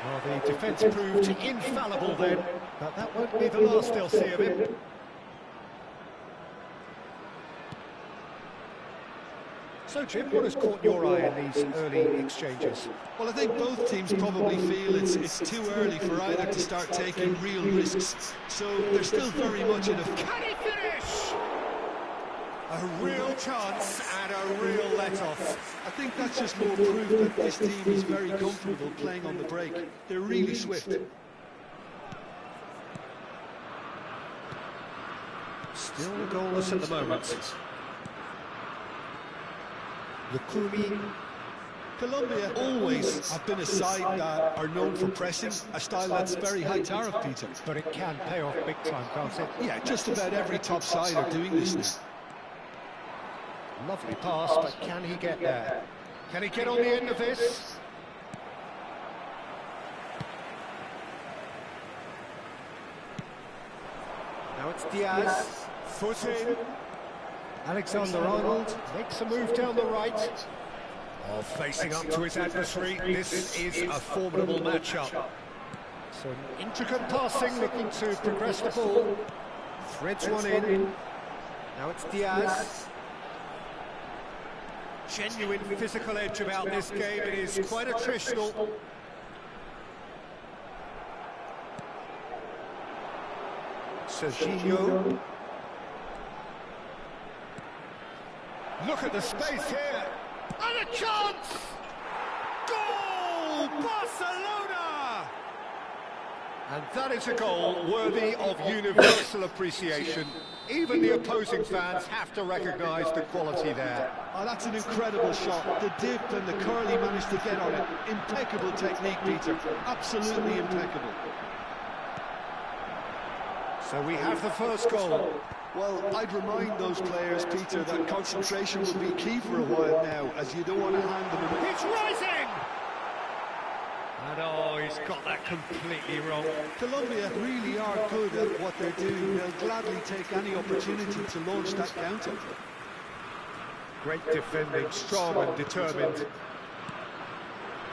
Well, the defence proved infallible then, but that won't be the last they'll see of him. So, Jim, what has caught your eye in these early exchanges? Well, I think both teams probably feel it's too early for either to start taking real risks. So they're still very much in a... Can he finish? A real chance and a real let-off. I think that's just more proof that this team is very comfortable playing on the break. They're really swift. Still goalless at the moment. Lukumi. Colombia always have been a side that are known for pressing, a style that's very high tariff, Peter. But it can pay off big time, can't it? Yeah, just about every top side are doing this now. Lovely pass, but can he get there? Can he get on the end of this? Now it's Diaz, foot in. Alexander-Arnold makes a move down the right. Oh, facing up to his adversary, this is a formidable matchup. Some intricate passing, looking to progress the ball. Threads one in. Now it's Diaz. Genuine physical edge about this game, it is quite attritional. Serginho. Look at the space here. And a chance! Goal! Barcelona! And that is a goal worthy of universal appreciation. Even the opposing fans have to recognise the quality there. Oh, that's an incredible shot. The dip and the curl he managed to get on it. Impeccable technique, Peter. Absolutely impeccable. So we have the first goal. Well, I'd remind those players, Peter, that concentration will be key for a while now, as you don't want to hand them a... It's rising! And oh, he's got that completely wrong. Colombia really are good at what they're doing. They'll gladly take any opportunity to launch that counter. Great defending, strong and determined.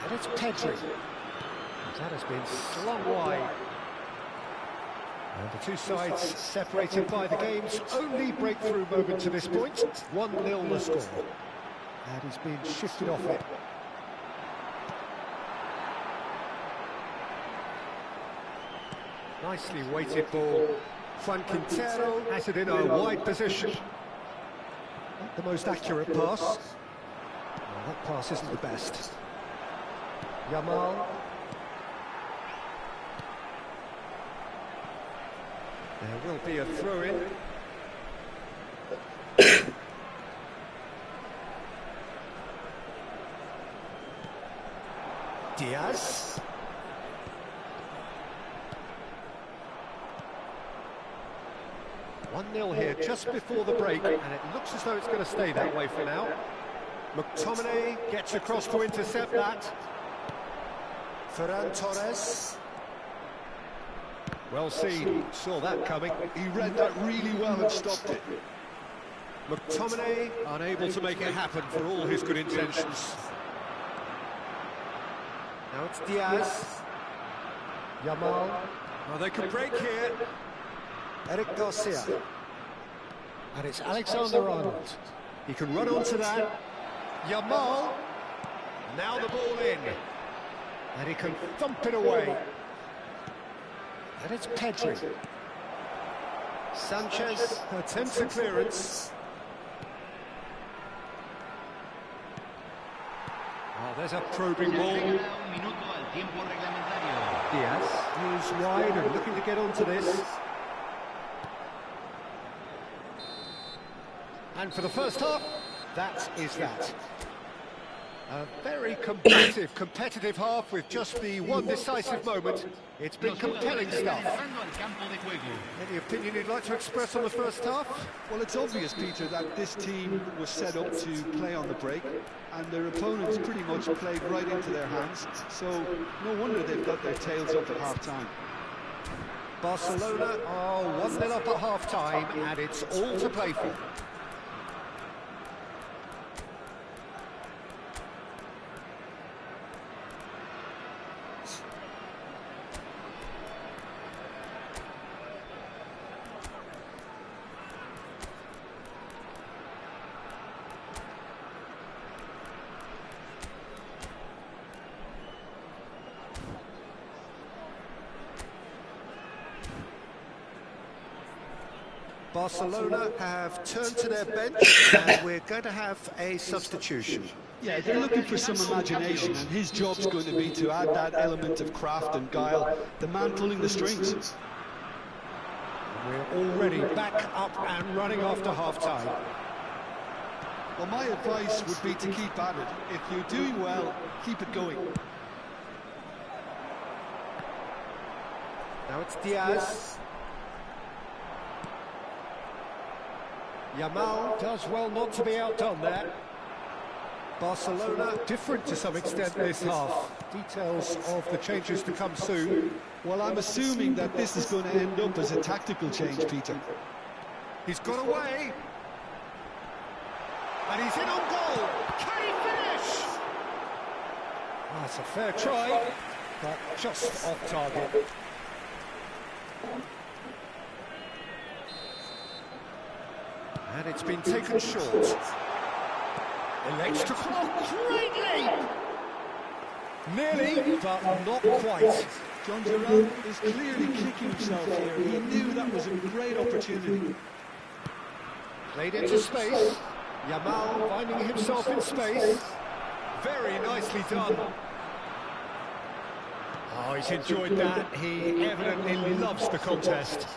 And it's Pedri. That has been slung wide. And the two sides separated by the game's only breakthrough moment to this point. 1-0 the score. And he's been shifted off it. Nicely weighted ball. Juan Quintero has it in a wide position. Not the most accurate pass. Well, that pass isn't the best. Yamal. There will be a throw-in. Diaz. One 0 here just before the break, and it looks as though it's going to stay that way for now. McTominay gets across to intercept that. Ferran Torres. Well seen, saw that coming. He read that really well and stopped it. McTominay unable to make it happen for all his good intentions. Now it's Diaz. Yamal. Well, they can break here. Eric Garcia. And it's Alexander-Arnold. He can run onto that. Yamal. Now the ball in. And he can thump it away. And it's Pedri. Sanchez attempts a clearance. Oh, there's a probing ball. Diaz moves wide and looking to get onto this. And for the first half, that is that. A very competitive half with just the one decisive moment. It's been compelling stuff. Any opinion you'd like to express on the first half? Well, it's obvious, Peter, that this team was set up to play on the break, and their opponents pretty much played right into their hands, so no wonder they've got their tails up at half-time. Barcelona are 1-0 up at half-time, and it's all to play for. Barcelona have turned to their bench, and we're going to have a substitution. Yeah, they're looking for some imagination, and his job's going to be to add that element of craft and guile, the man pulling the strings. We're already back up and running after half-time. Well, my advice would be to keep at it. If you're doing well, keep it going. Now it's Diaz. Yamal does well not to be outdone there. Barcelona different to some extent this half. Details of the changes to come soon. Well, I'm assuming that this is going to end up as a tactical change, Peter. He's got away. And he's in on goal. Can he finish? That's a fair try, but just off target. And it's been taken short. Elects to cross. Great leap! Nearly, but not quite. John Gerrard is clearly kicking himself here. He knew that was a great opportunity. Played into space. Yamal finding himself in space. Very nicely done. Oh, he's enjoyed that. He evidently loves the contest.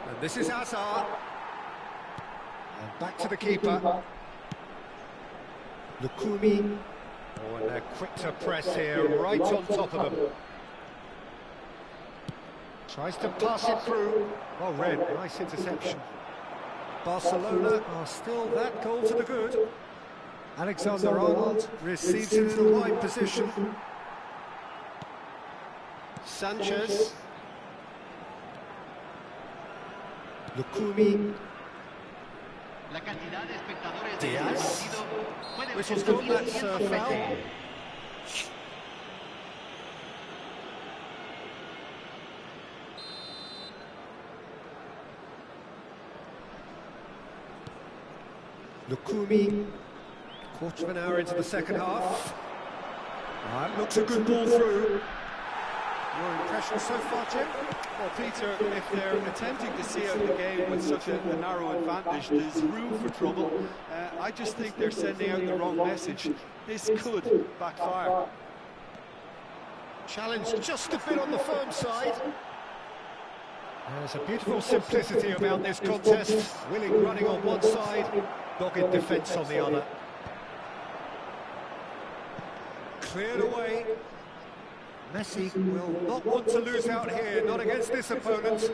And this is Hazard. And back to the keeper. Lukumi. Oh, and they're quick to press here, right on top of them. Tries to pass it through. Well read, nice interception. Barcelona are still that goal to the good. Alexander-Arnold receives it in a wide position. Sanchez. Lukumi. Diaz. Whistle's gone, that's foul. Lukumi. Quarter of an hour into the second half. That looks a good ball through. Your impression so far, Jim? Well, Peter, if they're attempting to see out the game with such a narrow advantage, there's room for trouble. I just think they're sending out the wrong message. This could backfire. Challenge just a bit on the firm side. There's a beautiful simplicity about this contest. Willing running on one side, dogged defence on the other. Cleared away. Messi will not want to lose out here, not against this opponent.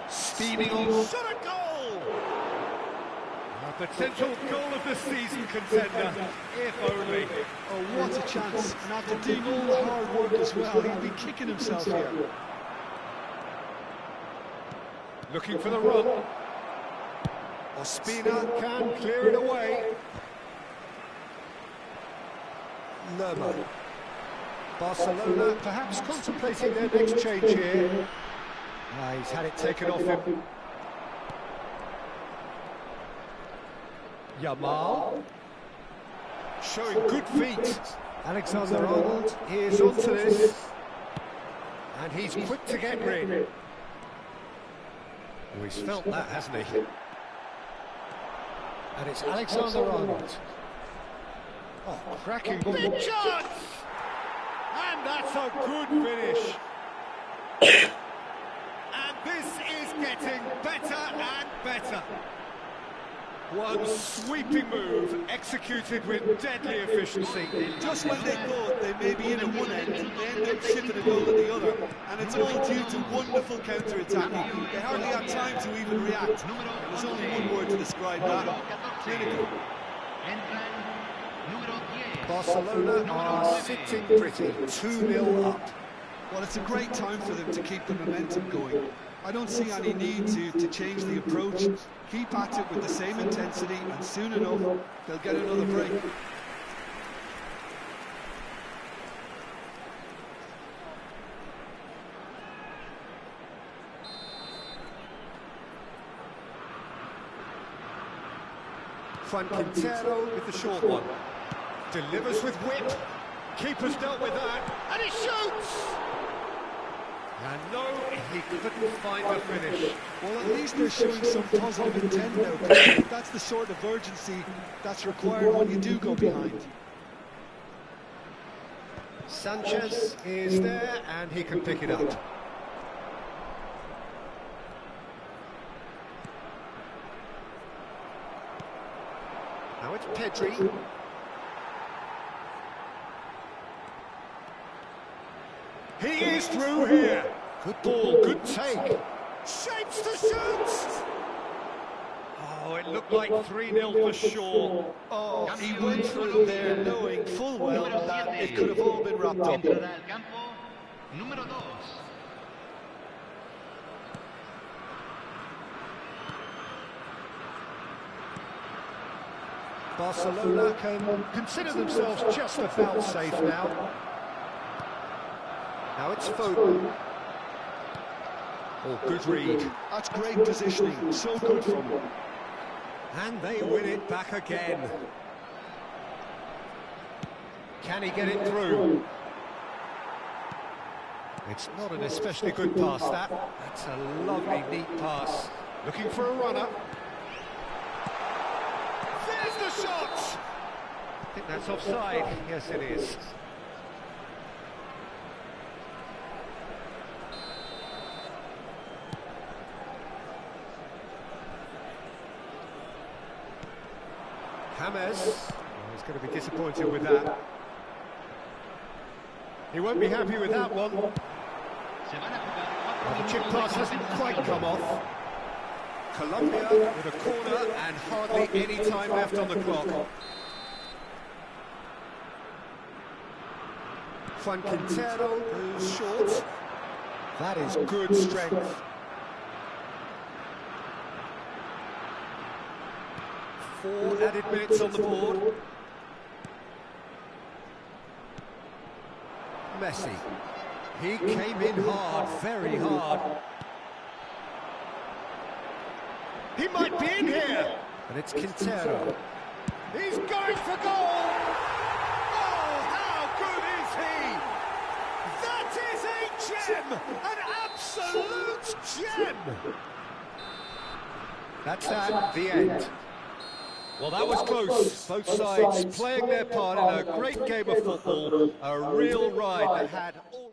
Steaming on, shot a goal! A potential goal of the season contender, if only. Oh, what a chance. And after doing all the hard work as well, he'd be kicking himself here. Looking for the run. Ospina can clear it away. Lerma. Barcelona perhaps contemplating their next change here. He's had it taken off him. Yamal. Showing good feet. Alexander-Arnold is onto this. And he's quick to get rid. Oh, he's felt that, hasn't he? And it's Alexander-Arnold. Oh, cracking ball. Big chance! And that's a good finish. And this is getting better and better. One sweeping move executed with deadly efficiency. Just when they thought they may be in at one end, they end up shipping a goal at the other. And it's all due to wonderful counter-attacking. They hardly had time to even react. There's only one word to describe that. Clinical. Barcelona are sitting pretty, 2-0 up. Well, it's a great time for them to keep the momentum going. I don't see any need to change the approach. Keep at it with the same intensity, and soon enough, they'll get another break. Juan Quintero with the short one. Delivers with whip. Keeper's dealt with that. And he shoots! And no, he couldn't find the finish. Well, at least they're showing some positive intent now. That's the sort of urgency that's required when you do go behind. Sanchez is there, and he can pick it up. Now it's Pedri. He is through here. Good ball, good take. Shapes to shoot. Oh, it looked like 3-0 for sure. Oh, he went through there knowing full well that it could have all been wrapped up. Barcelona can consider themselves just about safe now. Now it's Foden. Oh, good read. That's great positioning, so good from him. And they win it back again. Can he get it through? It's not an especially good pass, that. That's a lovely, neat pass. Looking for a runner. There's the shot! I think that's offside. Yes, it is. James. Oh, he's going to be disappointed with that. He won't be happy with that one. Well, the chip pass hasn't quite come off. Colombia with a corner and hardly any time left on the clock. Juan Quintero goes short. That is good strength. 4 added minutes on the board. Messi. He came in hard, very hard. He might be in here! And it's Quintero. He's going for goal! Oh, how good is he! That is a gem! An absolute gem! That's that, the end. Well, that was close. Both sides playing their part in a great game of football. A real ride that had all...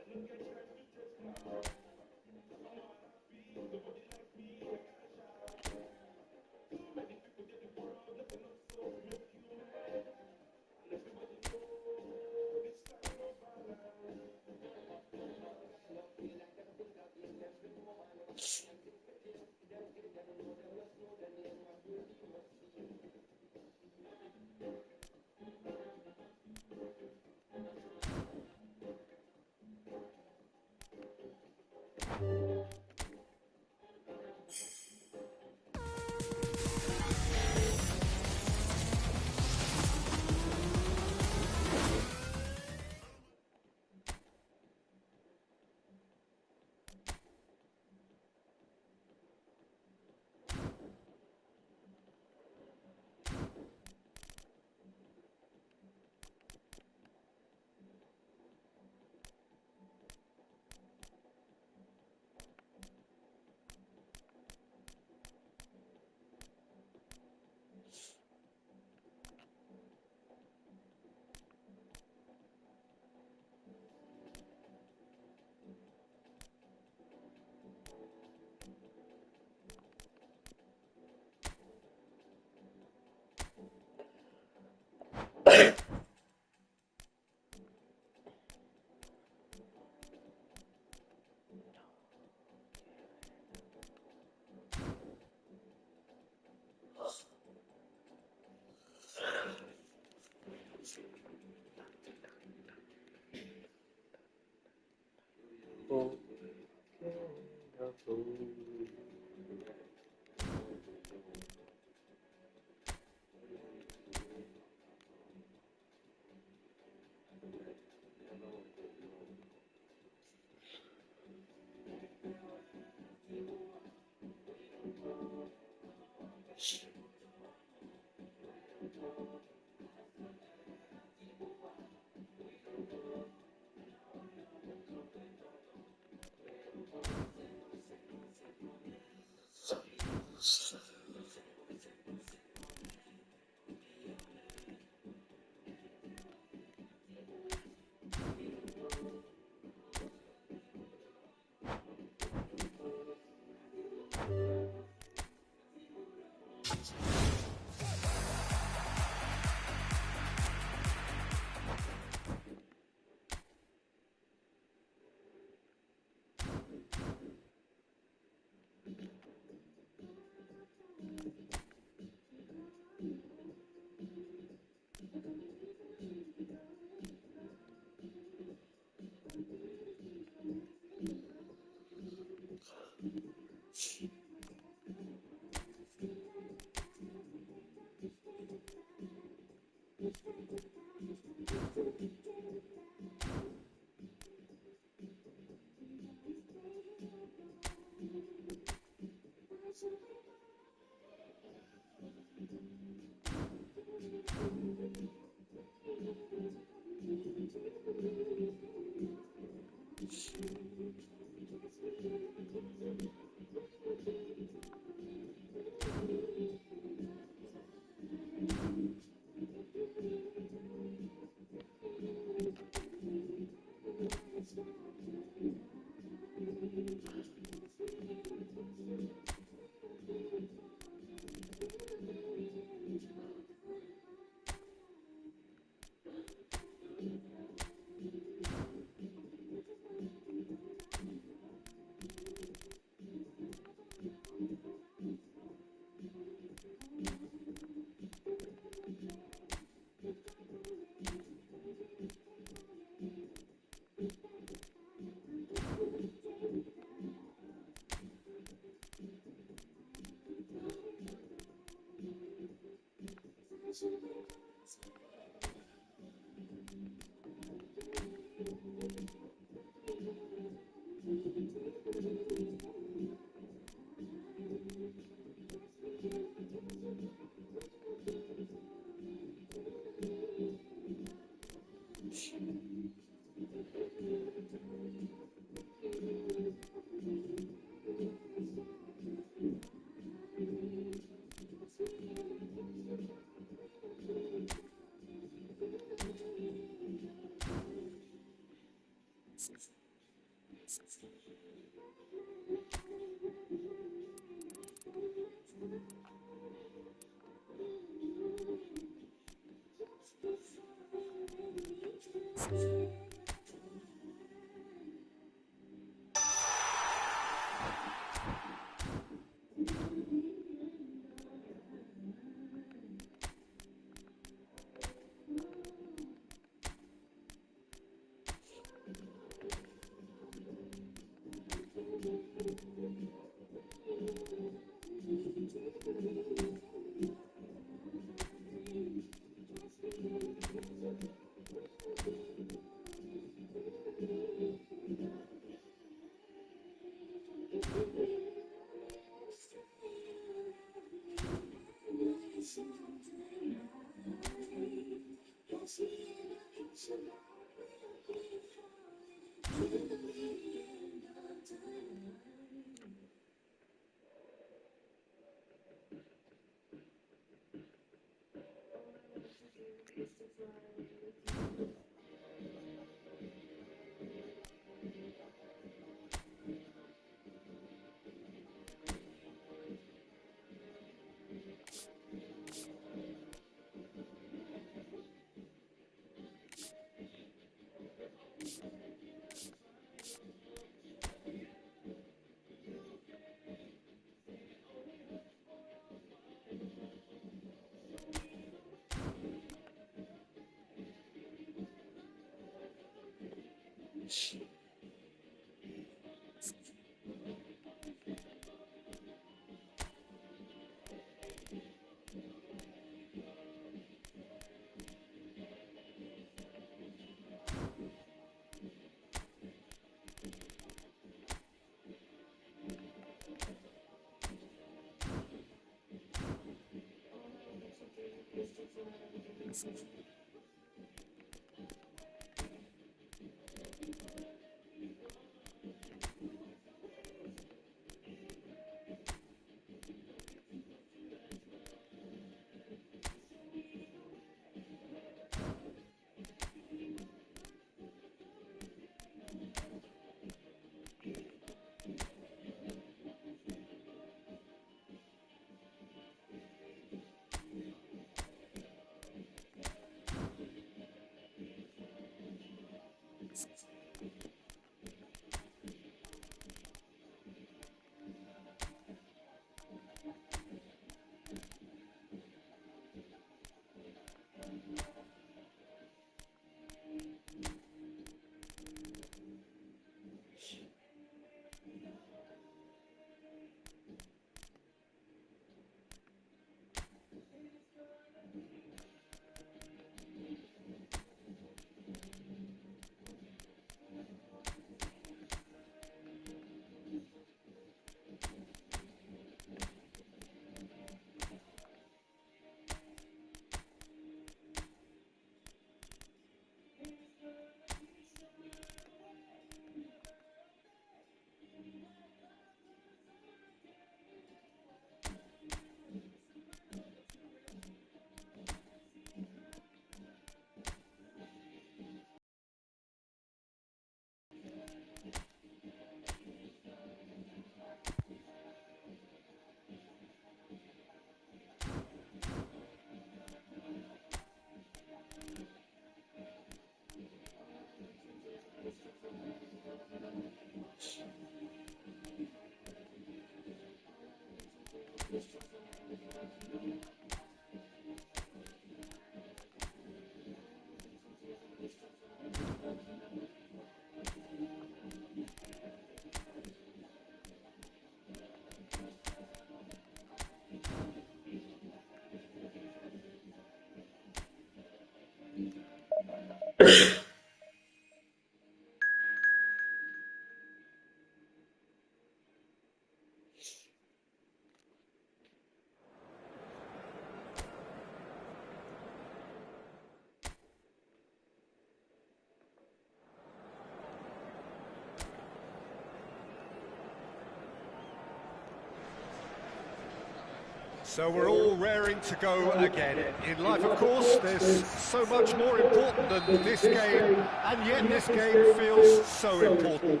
So we're all raring to go again. In life, of course, there's so much more important than this game, and yet this game feels so important.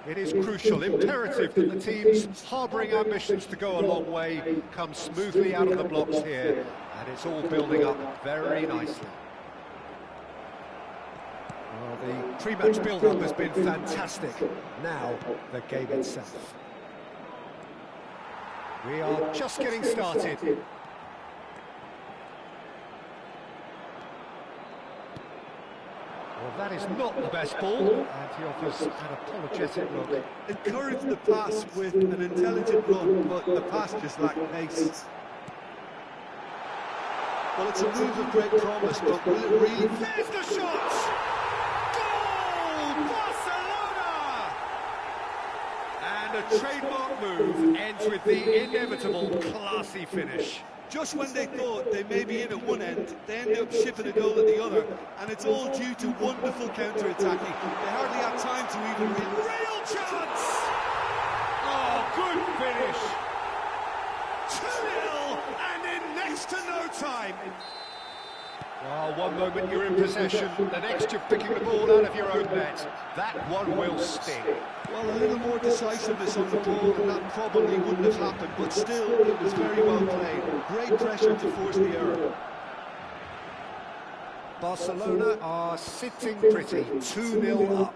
It is crucial, imperative that the teams harbouring ambitions to go a long way come smoothly out of the blocks here, and it's all building up very nicely. Well, the pre-match build-up has been fantastic. Now, the game itself. We are just getting started. Well, that is not the best ball, and he offers an apologetic look. Encouraged the pass with an intelligent run, but the pass just lacked pace. Well, it's a move of great promise, but will it really... There's the shot! Goal! Barcelona! And a trademark move ends with the inevitable classy finish. Just when they thought they may be in at one end, they ended up shipping a goal at the other, and it's all due to wonderful counter-attacking. They hardly had time to even Real chance! Oh, good finish! 2-0, and in next to no time. Well, one moment you're in possession, the next you're picking the ball out of your own net. That one will sting. Well, a little more decisiveness on the ball, and that probably wouldn't have happened, but still, it was very well played. Great pressure to force the error. Barcelona are sitting pretty, 2-0 up.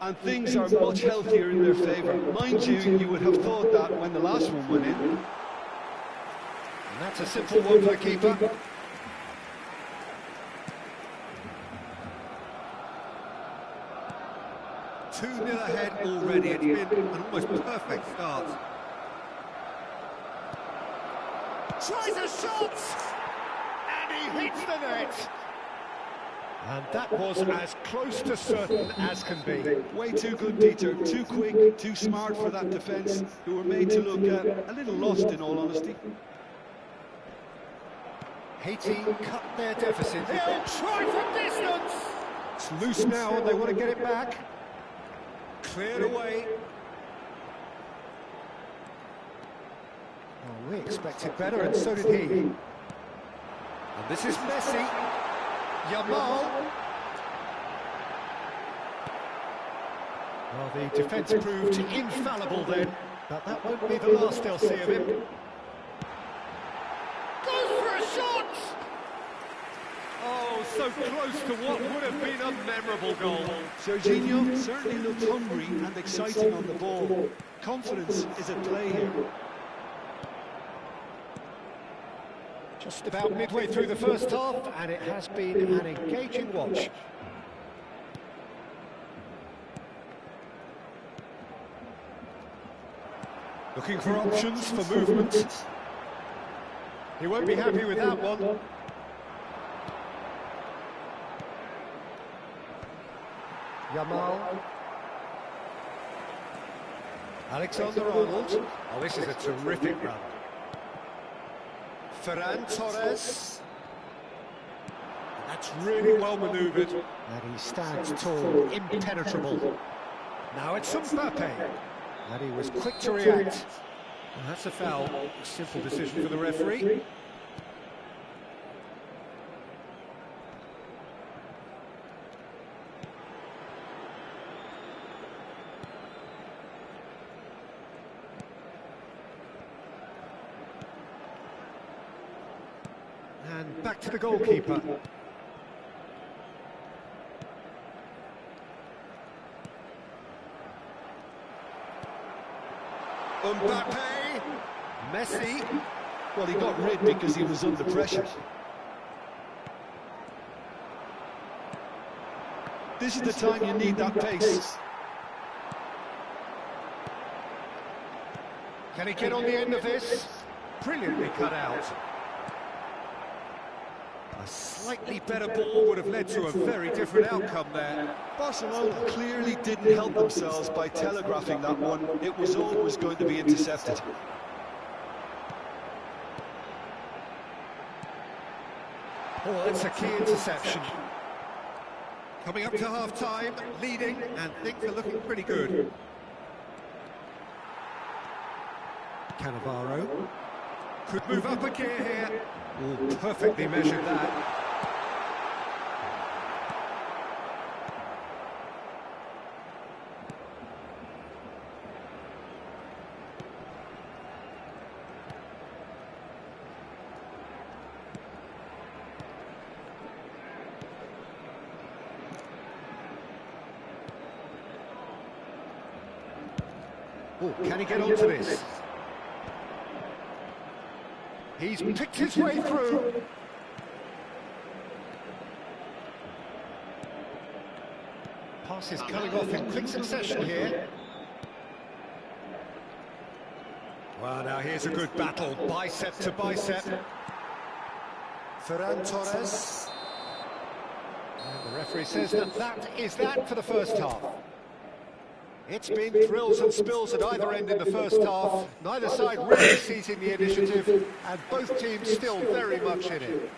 And things are much healthier in their favour. Mind you, you would have thought that when the last one went in. And that's a simple one for the keeper. Two 2-0 ahead already. It's been an almost perfect start. Tries a shot! And he hits the net! And that was as close to certain as can be. Way too good, Peter. Too quick, too smart for that defence, who were made to look a little lost, in all honesty. Haiti cut their deficit. They'll try from distance! It's loose now and they want to get it back. Cleared away. Oh, we expected better and so did he. And this is Messi. Yamal. Well, the defence proved infallible then, but that won't be the last they'll see of him. Goes for a shot! Oh, so close to what would have been a memorable goal. Serginho certainly looked hungry and exciting on the ball. Confidence is at play here. Just about midway through the first half, and it has been an engaging watch. Looking for options for movement. He won't be happy with that one. Yamal. Alexander-Arnold. Oh, this is a terrific run. Ferran Torres. And that's really well manoeuvred. And he stands tall, impenetrable. Now it's Mbappe. And he was quick to react. And that's a foul. A simple decision for the referee. And back to the goalkeeper. Mbappe, Messi. Well, he got rid because he was under pressure. This is the time you need that pace. Can he get on the end of this? Brilliantly cut out. A slightly better ball would have led to a very different outcome there. Barcelona clearly didn't help themselves by telegraphing that one. It was always going to be intercepted. Oh, that's a key interception. Coming up to half-time, leading, and things are looking pretty good. Cannavaro could move up a gear here. Oh, perfectly measured that. Oh, can he get onto this? He's picked his way through. Passes coming off in quick succession here. Well, now here's a good battle, bicep to bicep. Ferran Torres. And the referee says that is that for the first half. It's been thrills and spills at either end in the first half. Neither side really seizing the initiative, and both teams still very much in it.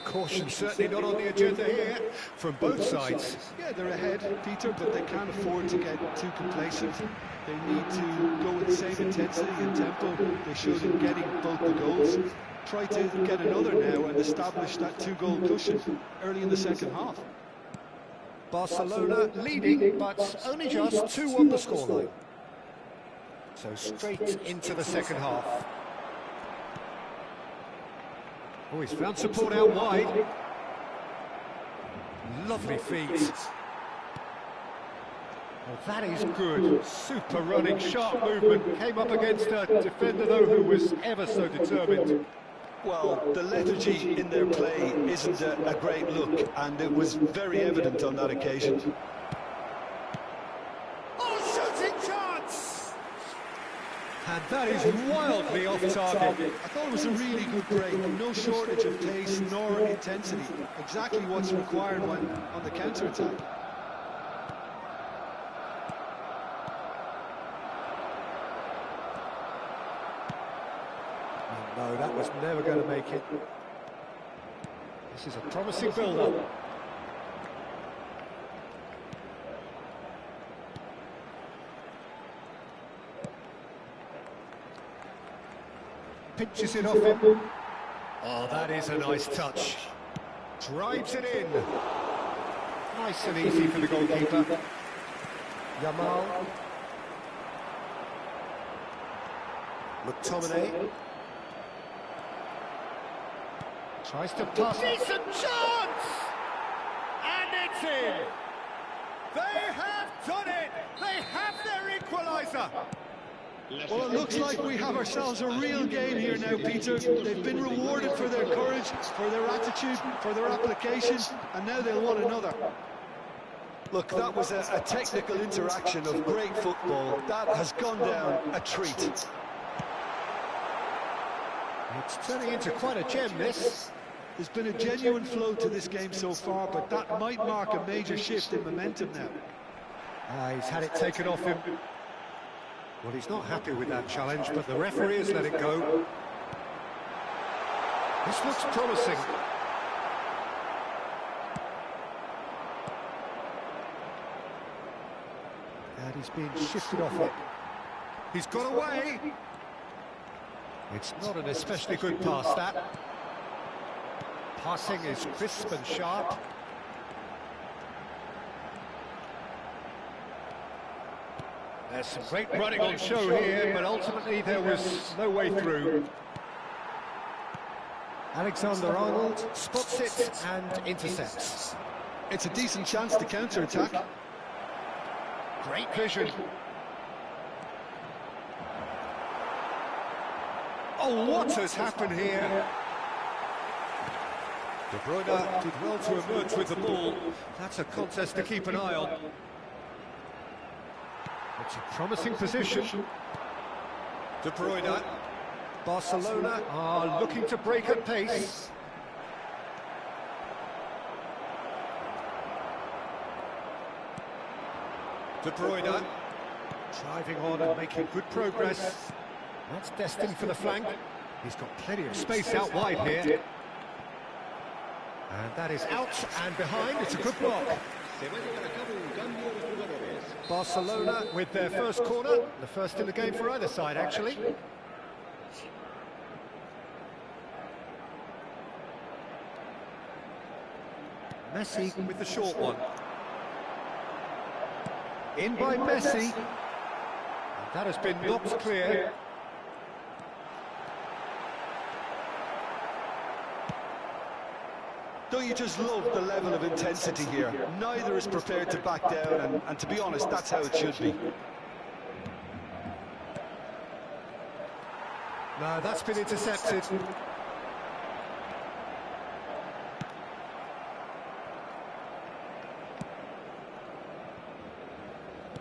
Caution certainly not on the agenda here from both sides. Yeah, they're ahead, Peter, but they can't afford to get too complacent. They need to go with the same intensity and tempo they showed in getting both the goals. Try to get another now and establish that two-goal cushion early in the second half. Barcelona leading, but only just 2 on the scoreline. So straight into the second half. Oh, he's found support out wide. Lovely feet. Well, that is good. Super running, sharp movement. Came up against a defender, though, who was ever so determined. Well, the lethargy in their play isn't a great look, and it was very evident on that occasion. Oh, shooting chance! And that is wildly off target. I thought it was a really good break. No shortage of pace nor intensity. Exactly what's required when on the counter-attack. And no, that was never going to make it. This is a promising build-up. Pinches it off him. Oh, that is a nice touch. Drives it in. Nice and easy for the goalkeeper. Yamal. McTominay. Tries to pass. Decent chance! And it's in! They have done it! They have their equaliser! Well, it looks like we have ourselves a real game here now, Peter. They've been rewarded for their courage, for their attitude, for their application, and now they'll want another. Look, that was a technical interaction of great football. That has gone down a treat. It's turning into quite a gem, this. There's been a genuine flow to this game so far, but that might mark a major shift in momentum now. He's had it taken off him. Well, he's not happy with that challenge, but the referee has let it go. This looks promising. And he's being shifted off it. He's got away. It's not an especially good pass, that. Passing is crisp and sharp. There's some great running on show here, but ultimately there was no way through. Alexander-Arnold spots it and intercepts. It's a decent chance to counter-attack. Great vision. Oh, what has happened here? De Bruyne did well to emerge with the ball. That's a contest to keep an eye on. It's a promising position. De Bruyne. Barcelona are looking to break at pace. De Bruyne. Driving on and making good progress. That's destined for the flank. He's got plenty of space out wide here. And that is out and behind. It's a good block. Barcelona with their first corner. The first in the game for either side, actually. Messi with the short one. In by Messi. And that has been knocked clear. Don't you just love the level of intensity here? Neither is prepared to back down, and to be honest, that's how it should be. No, that's been intercepted.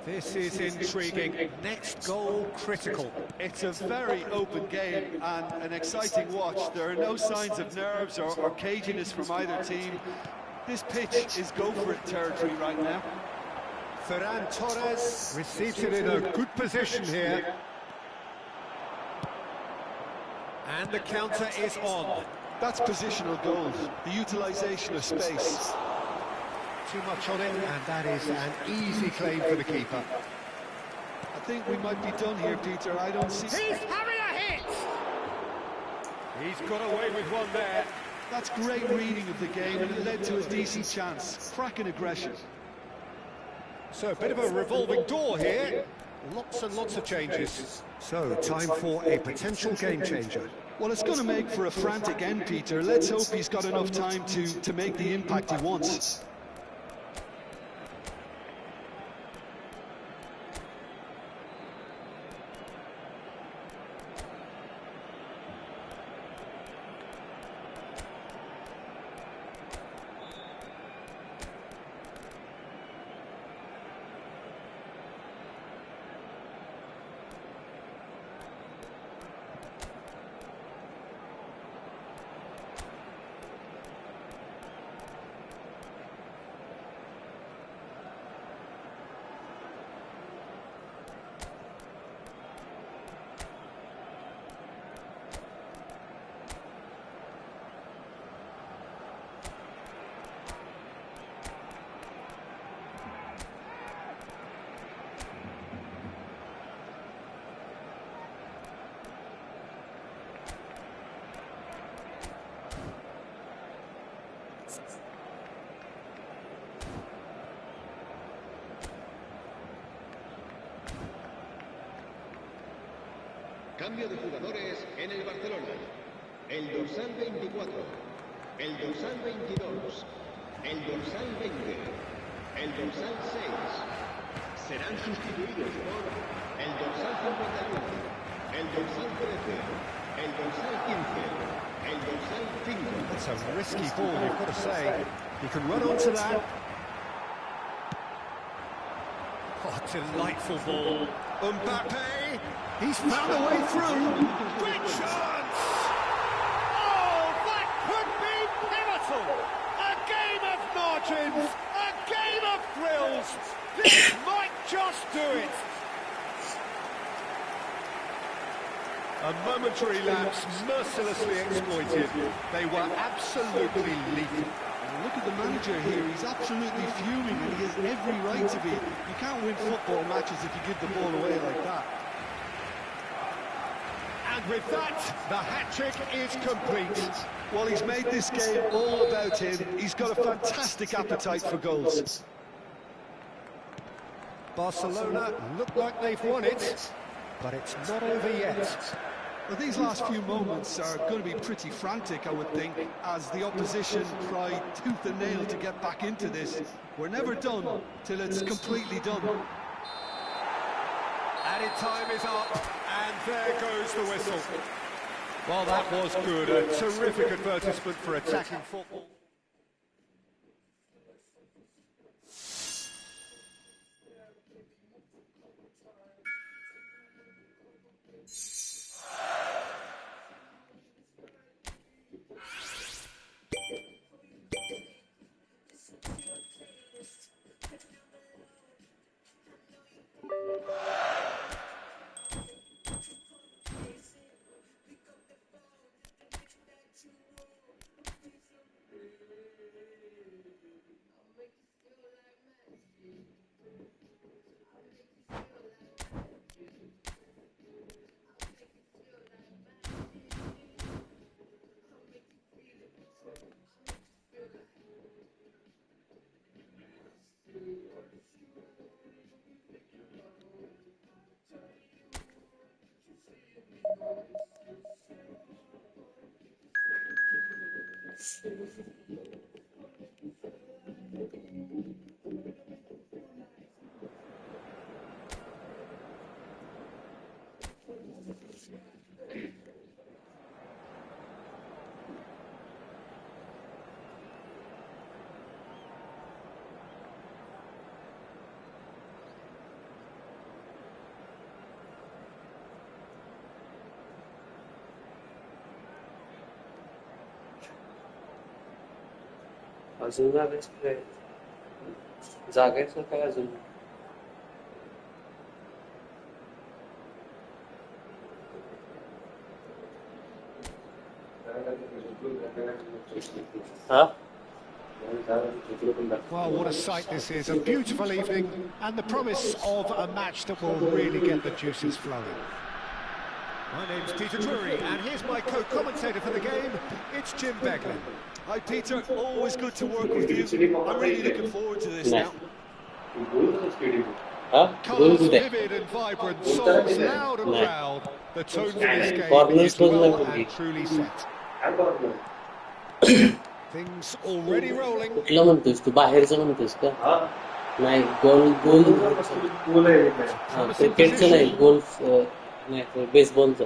This is intriguing. Next goal critical. It's a very open game and an exciting watch. There are no signs of nerves or caginess from either team. This pitch is go-for-it territory right now. Ferran Torres receives it in a good position here. And the counter is on. That's positional goals, the utilisation of space. Too much on it, and that is an easy claim for the keeper. I think we might be done here, Peter. I don't see... He's having a hit! He's got away with one there. That's great reading of the game, and it led to a decent chance. Cracking aggression. So a bit of a revolving door here. Lots and lots of changes. So, time for a potential game changer. Well, it's going to make for a frantic end, Peter. Let's hope he's got enough time to make the impact he wants. Cambio de jugadores en el Barcelona. El dorsal 24, el dorsal 22, el dorsal 20, el dorsal 6. Serán sustituidos por el dorsal 51, el dorsal 13, el dorsal 15, el dorsal 5. That's a risky ball, you've got to say. He can run onto that. Oh, delightful ball. Mbappe, he's found a way through. Great chance! Oh, that could be pivotal! A game of margins, a game of thrills. This might just do it. A momentary lapse mercilessly exploited. They were absolutely lethal. Look at the manager here, he's absolutely fuming and he has every right to be. You can't win football matches if you give the ball away like that. And with that, the hat-trick is complete. Well, he's made this game all about him. He's got a fantastic appetite for goals. Barcelona look like they've won it, but it's not over yet. Well, these last few moments are going to be pretty frantic, I would think, as the opposition try tooth and nail to get back into this. We're never done till it's completely done. Added time is up, and there goes the whistle. Well, that was good. A terrific advertisement for attacking football. अजून जागायचं काय अजून हा Well, what a sight this is. A beautiful evening and the promise of a match that will really get the juices flowing. My name's Peter Drury, and here's my co-commentator for the game. It's Jim Beglin. Hi, Peter. Always good to work with you. I'm really looking forward to this now. Colours vivid and vibrant, songs loud and proud. The tone for this game is well and truly set. Things already rolling. कुठलं म्हणतोस तू बाहेरचं म्हणतोस का नाही गोल गोल क्रिकेटचं नाही golf नाही बेसबॉलचं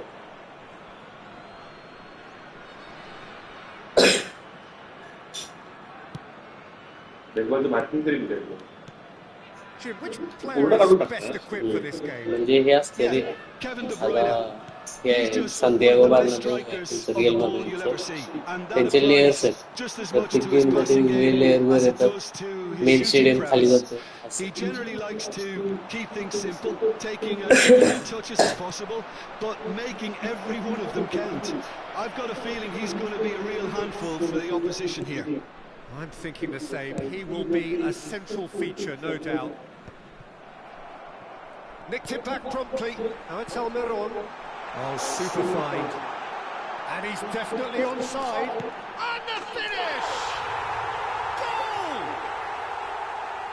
Jim, which player is best equipped for this game? म्हणजे हे असते रे आता हे सांतियागो बार्नाब्यू रिअल माद्रिडचं त्यांचे लेयर्स आहेत प्रत्येक गेममध्ये वेगवेगळे लेअरवर येतात मेन स्टेडियम खाली जातं He generally likes to keep things simple, taking as few touches as possible, but making every one of them count. I've got a feeling he's going to be a real handful for the opposition here. I'm thinking the same. He will be a central feature, no doubt. Nicked it back promptly. Now it's Almiron. Oh, super find. And he's definitely onside. And the finish!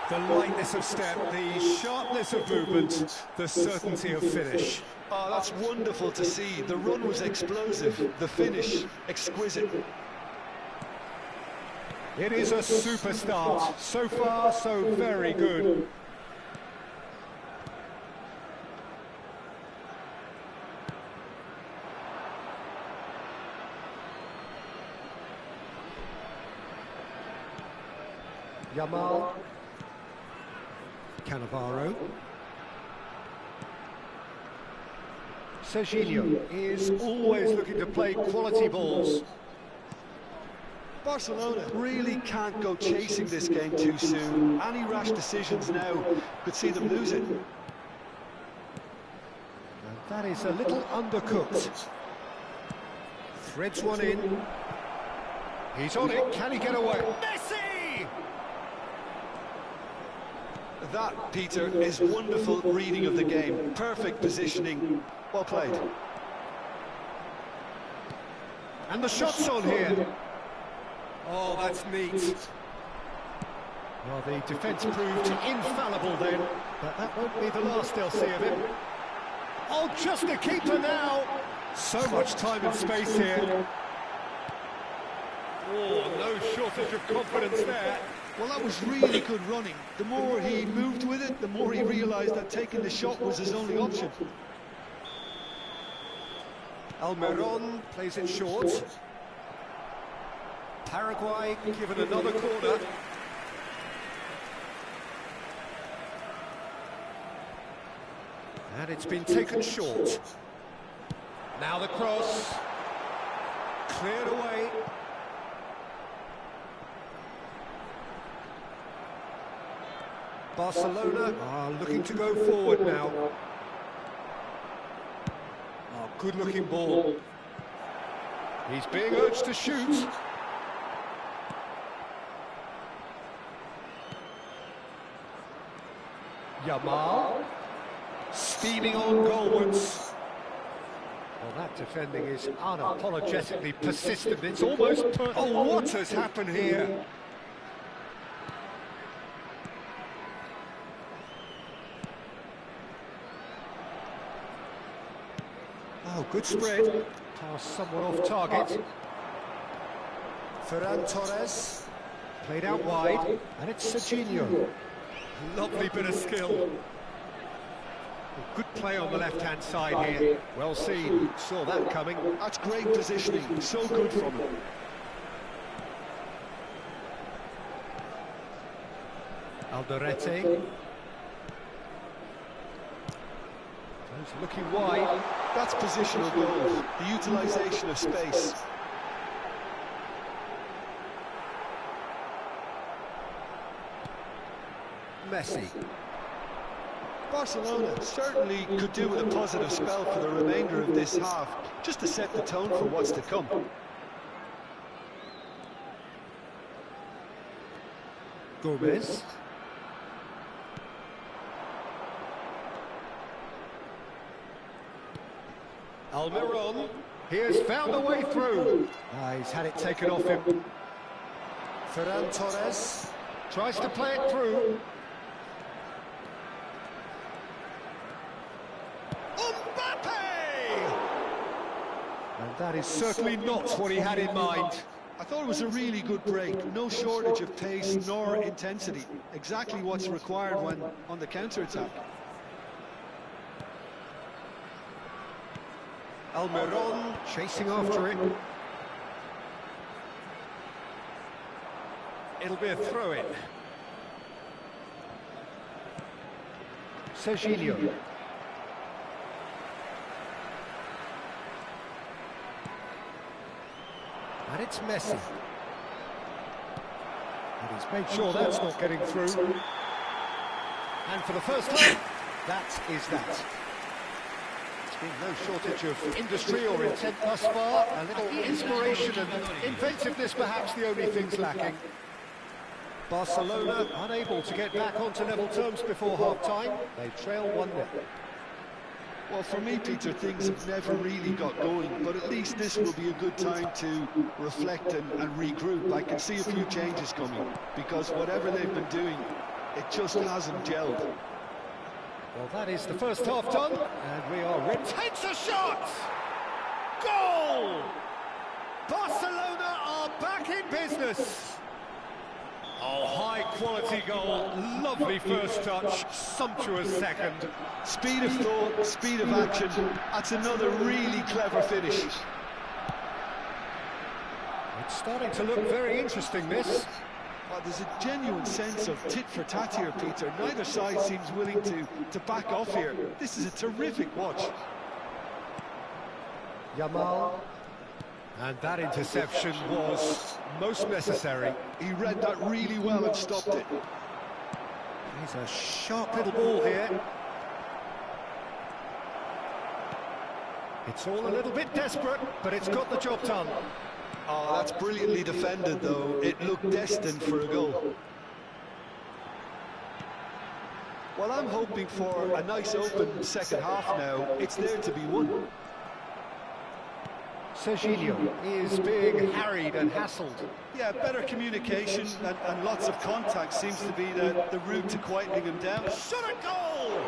The lightness of step, the sharpness of movement, the certainty of finish. Oh, that's wonderful to see. The run was explosive, the finish exquisite. It is a super start. So far, so very good. Yamal. Cannavaro. Serginho is always looking to play quality balls. Barcelona really can't go chasing this game too soon. Any rash decisions now could see them lose it. And that is a little undercooked. Threads one in. He's on it. Can he get away? Messi! That, Peter, is wonderful reading of the game. Perfect positioning. Well played. And the shot's on here. Oh, that's neat. Well, the defence proved infallible then, but that won't be the last they'll see of him. Oh, just a keeper now. So much time and space here. Oh, no shortage of confidence there. Well, that was really good running. The more he moved with it, the more he realised that taking the shot was his only option. Almiron plays it short. Paraguay given another corner. And it's been taken short. Now the cross. Cleared away. Barcelona are looking to go forward now. Oh, good-looking ball. He's being urged to shoot. Yamal, steaming on goalwards. Well, that defending is unapologetically persistent. It's almost perfect. Oh, what has happened here? Oh, good spread. Pass somewhat off target. Ferran Torres. Played out wide, and it's Serginho. Lovely bit of skill. Good play on the left-hand side here. Well seen. Saw that coming. That's great positioning. So good from him. Alderete. He's looking wide. That's positional goal. The utilisation of space. Messi. Barcelona certainly could do with a positive spell for the remainder of this half, just to set the tone for what's to come. Gomez. Almiron. He has found a way through. He's had it taken off him. Ferran Torres tries to play it through. And that is certainly not what he had in mind. I thought it was a really good break. No shortage of pace nor intensity. Exactly what's required when on the counter-attack. Almiron chasing after it. It'll be a throw-in. Serginho. And it's Messi. And he's made sure that's not getting through. And for the first time, that is that. There's been no shortage of industry or intent thus far. A little inspiration and inventiveness perhaps the only things lacking. Barcelona unable to get back onto level terms before half-time. They trail 1-0. Well, for me, Peter, things have never really got going, but at least this will be a good time to reflect and regroup. I can see a few changes coming, because whatever they've been doing It just hasn't gelled. Well, that is the first half done, and we are ready. Takes a shot! Goal! Barcelona are back in business. Oh, high-quality goal, lovely first touch, sumptuous second. Speed of thought, speed of action, that's another really clever finish. It's starting to look very interesting, this. Well, there's a genuine sense of tit-for-tat here, Peter. Neither side seems willing to back off here. This is a terrific watch. Yamal. And that interception was most necessary. He read that really well and stopped it. He's a sharp little ball here. It's all a little bit desperate, but it's got the job done. Oh, that's brilliantly defended, though. It looked destined for a goal. Well, I'm hoping for a nice open second half now. It's there to be won. Serginho is being harried and hassled. Yeah, better communication and lots of contact seems to be the route to quietening him down. Shot a goal!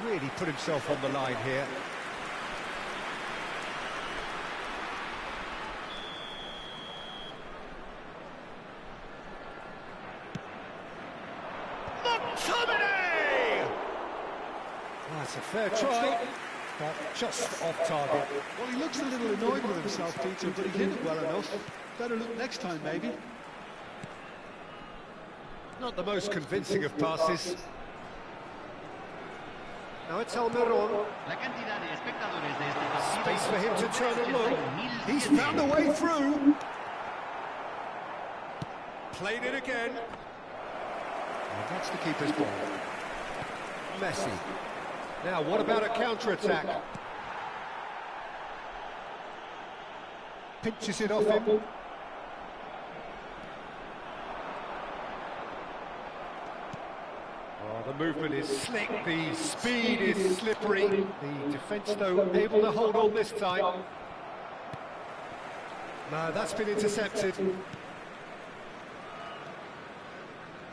Really put himself on the line here. That's a fair try, but just off target. Well, he looks a little annoyed with himself, Peter, but he hit it well enough. Better look next time, maybe. Not the most convincing of passes. Now it's Almiron. Space for him to turn and look. He's found a way through. Played it again. And that's the keeper's ball. Messi. Now, what about a counter-attack? Pinches it off him. Oh, the movement is slick, the speed is slippery. The defence, though, able to hold on this time. No, that's been intercepted.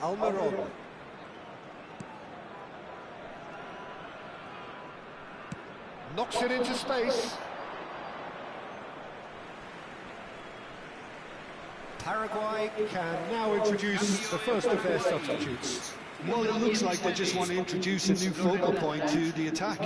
Almiron. Knocks it into space. Paraguay can now introduce the first of their substitutes. Well, it looks like they just want to introduce a new focal point to the attack.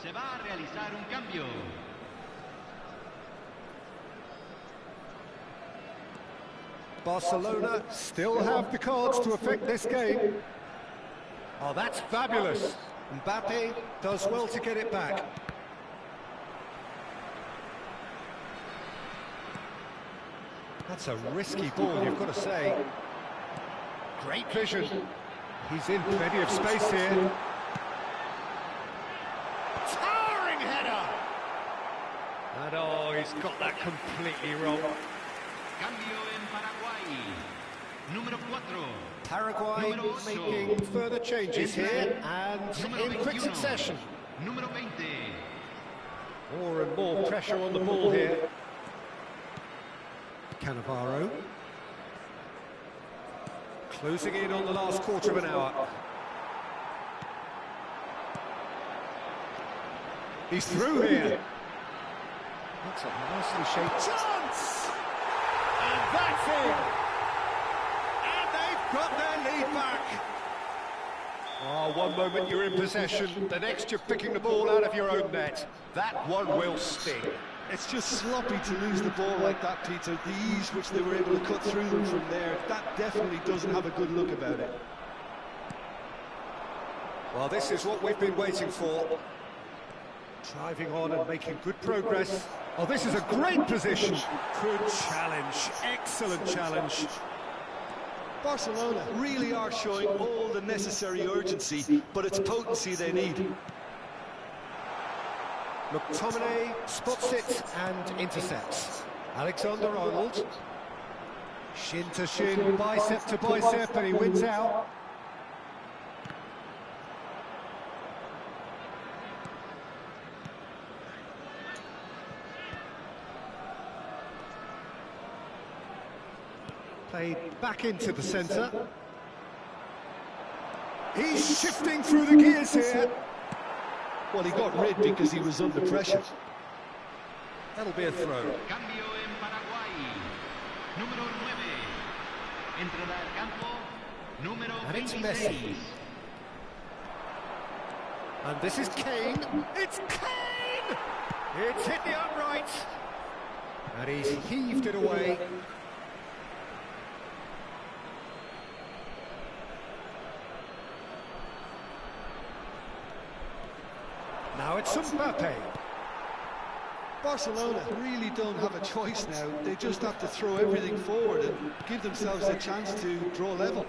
Se va a realizar un cambio. Barcelona still have the cards to affect this game. Oh, that's fabulous. Mbappe does well to get it back. That's a risky ball, you've got to say. Great vision. He's in plenty of space here. Towering header! And oh, he's got that completely wrong. Cambio en Paraguay. Número 4. Paraguay making further changes here and in quick succession. Número 20. More and more pressure on the ball here. Cannavaro. Closing in on the last quarter of an hour. He's through here. That's a nicely shaped chance! And that's it! And they've got their lead back. Oh, one moment you're in possession, the next you're picking the ball out of your own net. That one will sting. It's just sloppy to lose the ball like that, Peter. The ease which they were able to cut through them from there, that definitely doesn't have a good look about it. Well, this is what we've been waiting for. Driving on and making good progress. Oh, this is a great position. Good challenge, excellent challenge. Barcelona really are showing all the necessary urgency, but it's potency they need. McTominay spots it and intercepts. Alexander-Arnold. Shin to shin, bicep to bicep, and he wins out. Played back into the centre. He's shifting through the gears here. Well, he got rid because he was under pressure. That'll be a throw. Cambio en Paraguay. Número 9. Entrada al campo. Número And it's 26. Messi. And this is Kane. It's Kane! It's hit the upright. And he's heaved it away. Now it's Mbappe. Barcelona really don't have a choice now. They just have to throw everything forward and give themselves a chance to draw level.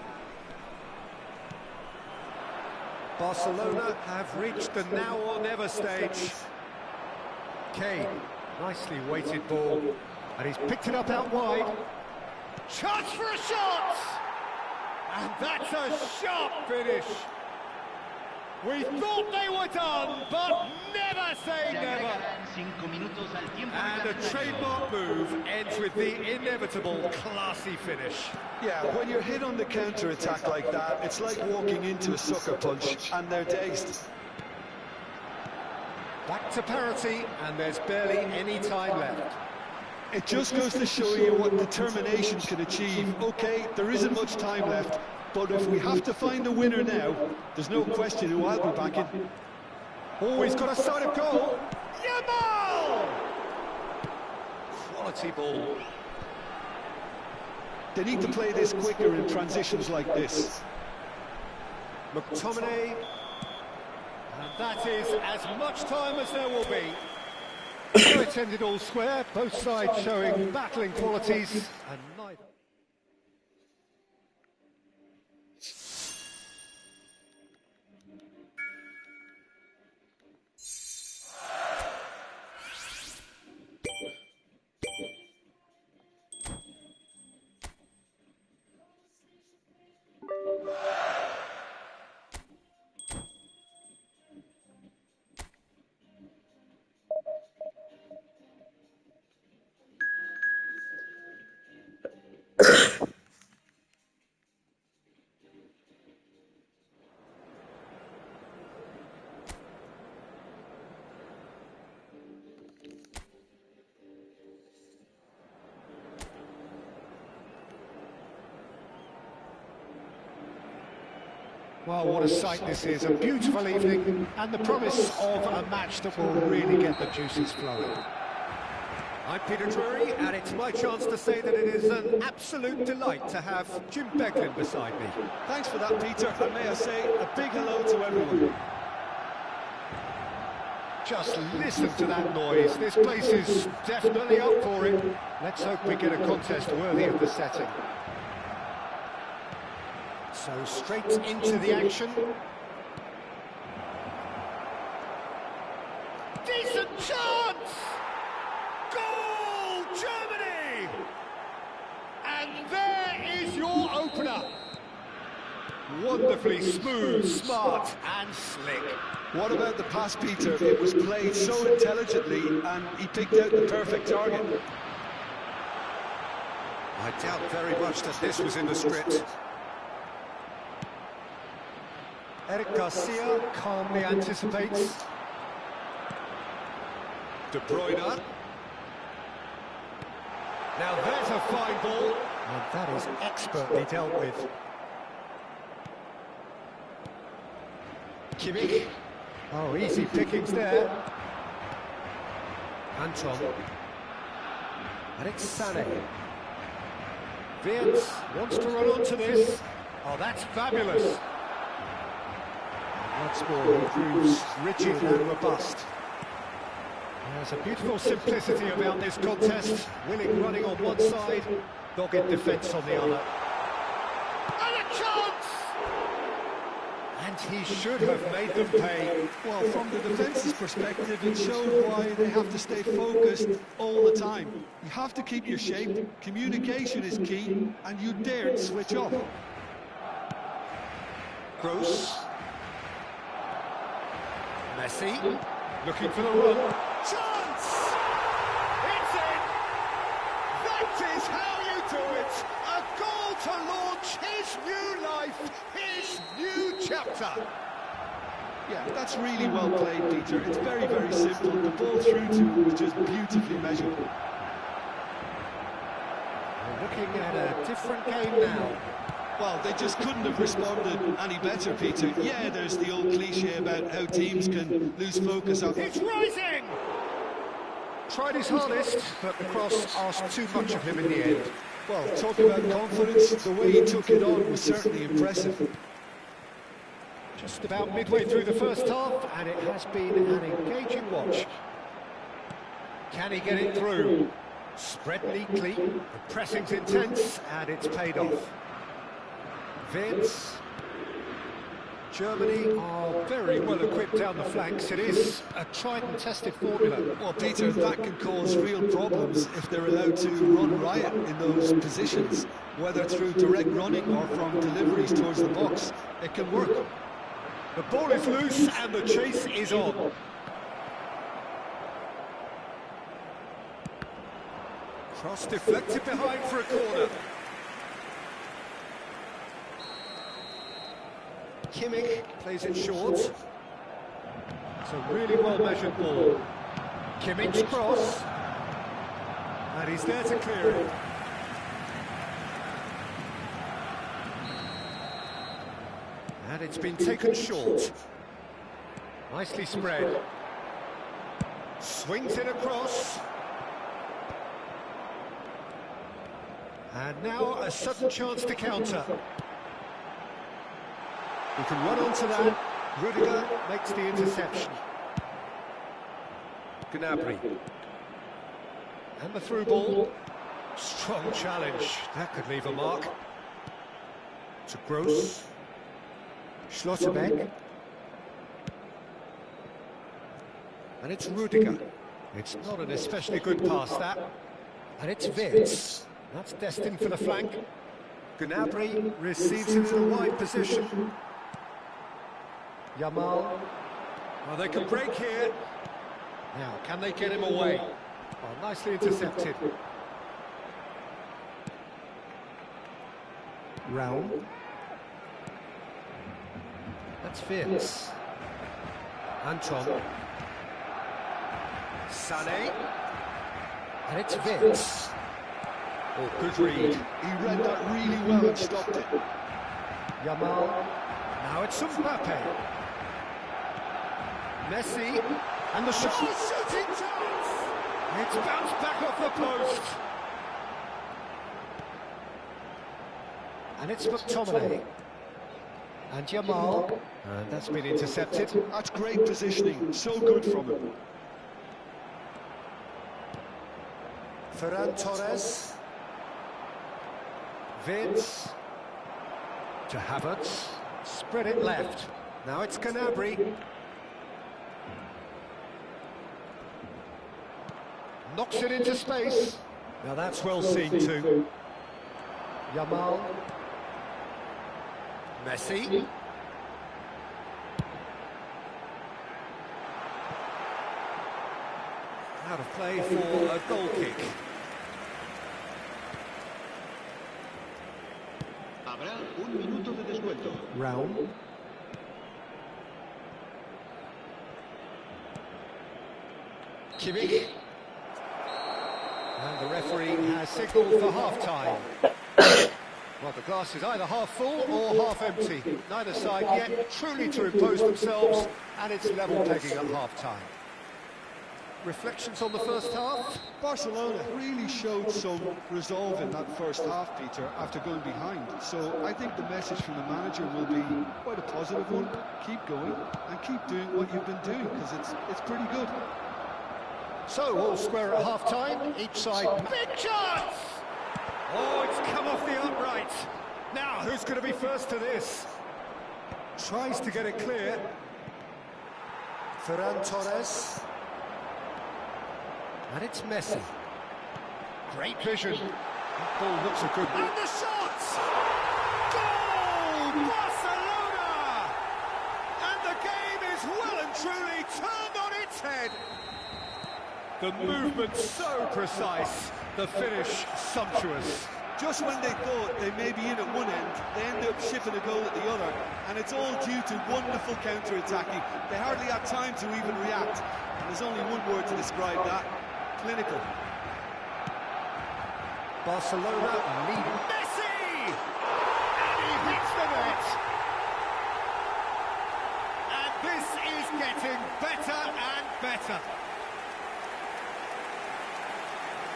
Barcelona have reached the now or never stage. Kane, nicely weighted ball, and he's picked it up out wide. Chance for a shot! And that's a sharp finish. We thought they were done, but never say never. And a trademark move ends with the inevitable classy finish. Yeah, when you're hit on the counter-attack like that, it's like walking into a sucker punch, and they're dazed. Back to parity, and there's barely any time left. It just goes to show you what determination can achieve. Okay, there isn't much time left, but if we have to find a winner now, there's no question who I'll be backing. Oh, he's got a side of goal. Yamal! Quality ball. They need to play this quicker in transitions like this. McTominay. And that is as much time as there will be. So it's ended all square, both sides showing battling qualities, and neither. Well, what a sight this is, a beautiful evening, and the promise of a match that will really get the juices flowing. I'm Peter Drury, and it's my chance to say that it is an absolute delight to have Jim Beglin beside me. Thanks for that, Peter, and may I say a big hello to everyone. Just listen to that noise, this place is definitely up for it. Let's hope we get a contest worthy of the setting. So straight into the action. Decent chance! Goal, Germany! And there is your opener. Wonderfully smooth, smart and slick. What about the pass, Peter? It was played so intelligently and he picked out the perfect target. I doubt very much that this was in the script. Eric Garcia calmly anticipates. De Bruyne. Now there's a fine ball. And that is expertly dealt with. Kimmich. Oh, easy pickings there. Anton. And it's Sané. Vince wants to run onto this. Oh, that's fabulous. Once more, he proves rigid and robust. There's a beautiful simplicity about this contest. Willing running on one side, dogged defence on the other. And a chance! And he should have made them pay. Well, from the defence's perspective, it showed why they have to stay focused all the time. You have to keep your shape, communication is key, and you daren't switch off. Kroos. Messi, looking for the run. Chance! It's in! That is how you do it! A goal to launch his new life, his new chapter! Yeah, that's really well played, Peter. It's very, very simple. The ball through to him was just beautifully measured. We're looking at a different game now. Well, they just couldn't have responded any better, Peter. Yeah, there's the old cliche about how teams can lose focus. It's rising! Tried his hardest, but the cross asked too much of him in the end. Well, talk about confidence, the way he took it on was certainly impressive. Just about midway through the first half, and it has been an engaging watch. Can he get it through? Spread neatly, the pressing's intense, and it's paid off. Vince. Germany are very well equipped down the flanks. It is a tried and tested formula. Well, Peter, that can cause real problems if they're allowed to run riot in those positions, whether through direct running or from deliveries towards the box. It can work. The ball is loose and the chase is on. Cross deflected behind for a corner. Kimmich plays it short. It's a really well-measured ball. Kimmich's cross. And he's there to clear it. And it's been taken short. Nicely spread. Swings it across. And now a sudden chance to counter. He can run onto that. Rudiger makes the interception. Gnabry. And the through ball. Strong challenge. That could leave a mark. To Kroos. Schlotterbeck. And it's Rudiger. It's not an especially good pass, that. And it's Wirtz. That's destined for the flank. Gnabry receives it in a wide position. Yamal. Well, they can break here. Now, can they get him away? Well, nicely intercepted. Raul. That's Wirtz. Anton. Sané. And it's Wirtz. Oh, good read. He read that really well and stopped it. Yamal. Now it's Mbappe. Messi. And the shot. Shooting chance! It's bounced back off the post. And it's McTominay. And Yamal. And that's been intercepted. That's great positioning. So good from him. Ferran Torres. Vince. To Havertz. Spread it left. Now it's Gnabry. Knocks it into space. Now that's well seen too. Yamal. Messi. Out of play for a goal kick. Habrá un minuto de descuento. Raul. Kimmich. And the referee has signalled for half-time. Well, the glass is either half full or half empty. Neither side yet truly to impose themselves, and it's level pegging at half-time. Reflections on the first half? Barcelona really showed some resolve in that first half, Peter, after going behind. So I think the message from the manager will be quite a positive one. Keep going and keep doing what you've been doing, because it's pretty good. So, all square at half-time, each side... Big chance! Oh, it's come off the upright. Now, who's going to be first to this? Tries to get it clear. Ferran Torres. And it's Messi. Great vision. That ball looks a good one. And the shot! Goal! Barcelona! And the game is well and truly turned on its head. The movement so precise, the finish sumptuous. Just when they thought they may be in at one end, they end up shipping a goal at the other, and it's all due to wonderful counter-attacking. They hardly had time to even react, and there's only one word to describe that: clinical. Barcelona lead. Messi! And he hits the net! And this is getting better and better.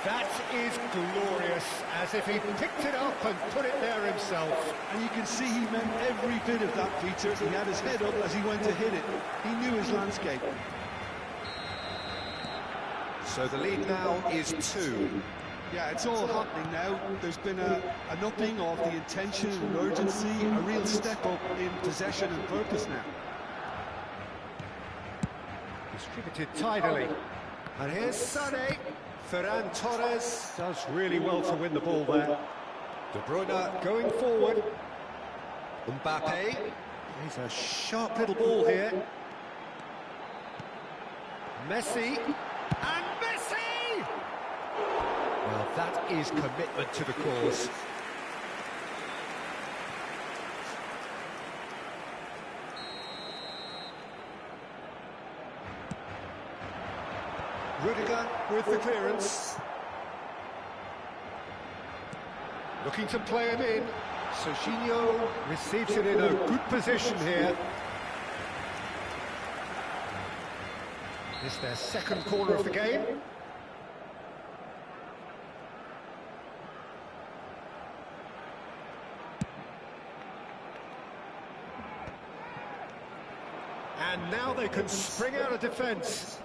That is glorious, as if he picked it up and put it there himself. And you can see he meant every bit of that, Peter. He had his head up as he went to hit it. He knew his landscape. So the lead now is 2. Yeah, it's all happening now. There's been an upping of the intention and urgency, a real step up in possession and purpose now. Distributed tidily. And here's Sané. Ferran Torres does really well to win the ball there. De Bruyne going forward. Mbappe. He's a sharp little ball here. Messi. And Messi! Well, that is commitment to the cause. Rudiger with the clearance. Looking to play him in. Serginho receives it in a good position here. It's their second corner of the game. And now they can spring out of defence.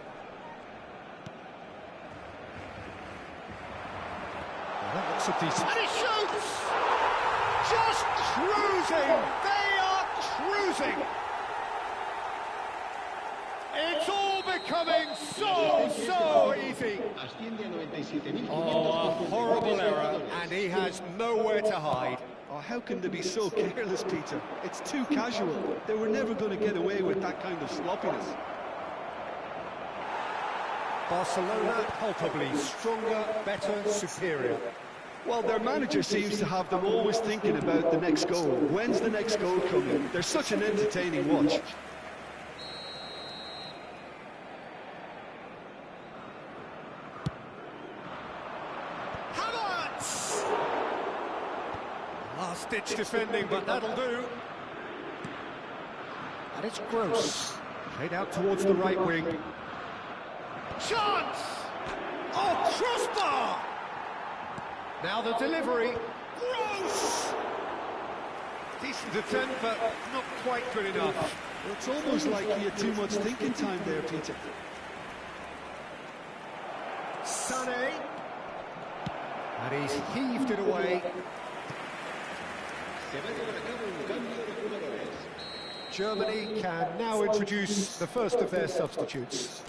That looks a decent... And he shoots! Just cruising! They are cruising! It's all becoming so easy. Oh, a horrible error, and he has nowhere to hide. Oh, how can they be so careless, Peter? It's too casual. They were never going to get away with that kind of sloppiness. Barcelona palpably stronger, better, superior. Well, their manager seems to have them always thinking about the next goal. When's the next goal coming? They're such an entertaining watch. Havertz! Last-ditch defending, but that'll do. And it's Gross. Played out towards the right wing. Chance! Oh, crossbar! Now the delivery. Gross! Decent attempt, but not quite good enough. Well, it's almost like he had too much thinking time there, Peter. Sané. And he's heaved it away. Germany can now introduce the first of their substitutes.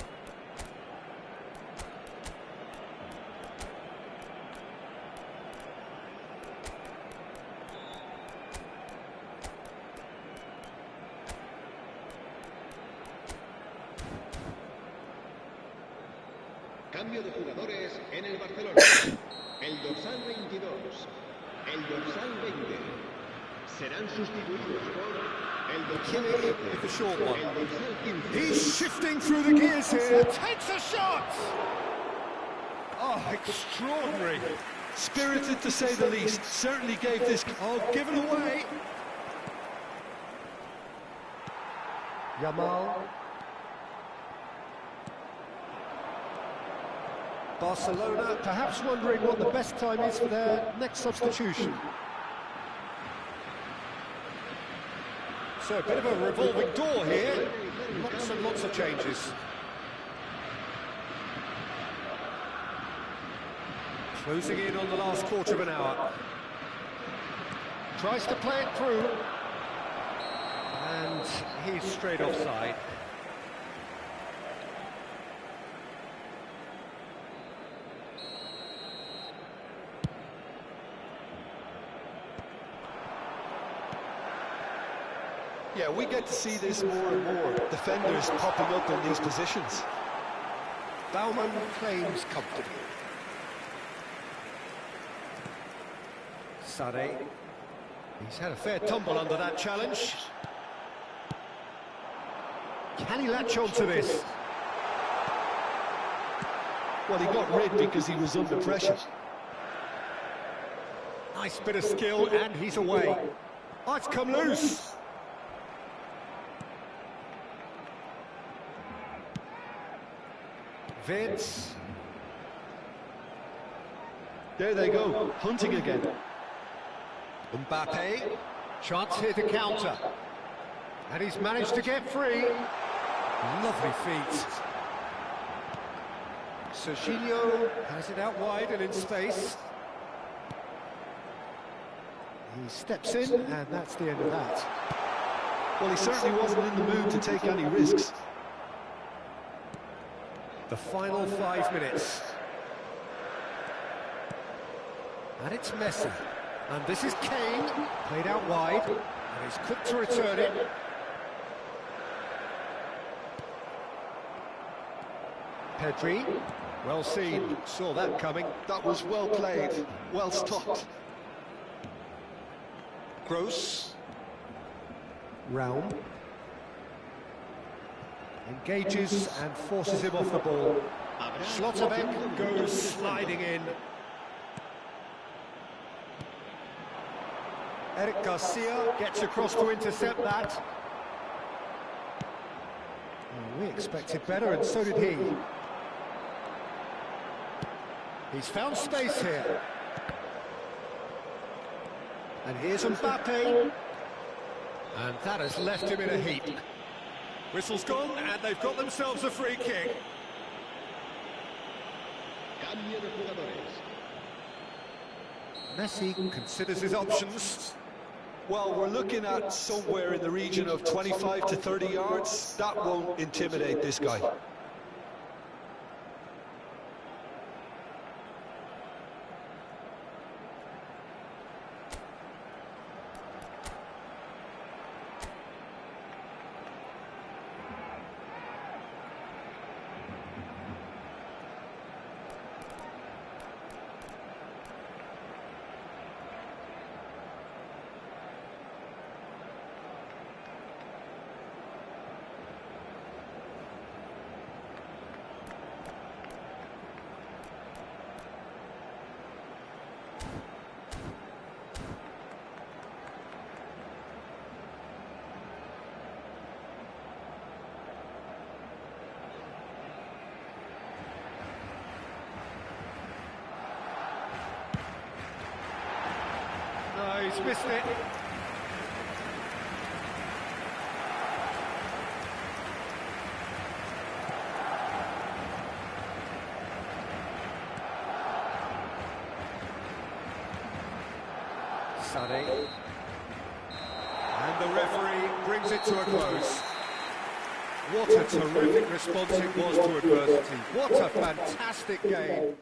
Cambio de jugadores en el Barcelona. El dorsal 22, el dorsal 20 serán sustituidos por el dorsal 13, with the short one. el dorsal 15. He's shifting through the gears here. Takes a shot! Oh, extraordinary. Spirited, to say the least. Certainly gave this... Oh, given away. Yamal. Barcelona perhaps wondering what the best time is for their next substitution. So a bit of a revolving door here. Lots and lots of changes. Closing in on the last quarter of an hour. Tries to play it through. And is straight offside. Yeah, we get to see this more and more. Defenders popping up in these positions. Baumann claims comfortably. Sade. He's had a fair tumble under that challenge. Can he latch on to this? Well, he got rid because he was under pressure. Nice bit of skill, and he's away. Oh, it's come loose. Vince. There they go, hunting again. Mbappe, chance here to counter. And he's managed to get free. Lovely feet. Serginho has it out wide and in space. He steps in, and that's the end of that. Well, he certainly wasn't in the mood to take any risks. The final 5 minutes. And it's Messi. And this is Kane, played out wide, and he's quick to return it. Pedri, well seen, saw that coming. That was well played, well stopped. Gross. Raum. Engages and forces him off the ball. Schlotterbeck goes sliding in. Eric Garcia gets across to intercept that. Well, we expected better, and so did he. He's found space here. And here's Mbappe. And that has left him in a heap. Whistle's gone, and they've got themselves a free kick. Cambio de jugadores. Messi considers his options. Well, we're looking at somewhere in the region of 25 to 30 yards. That won't intimidate this guy. No, he's missed it. Sade. And the referee brings it to a close. What a terrific response it was to adversity. What a fantastic game.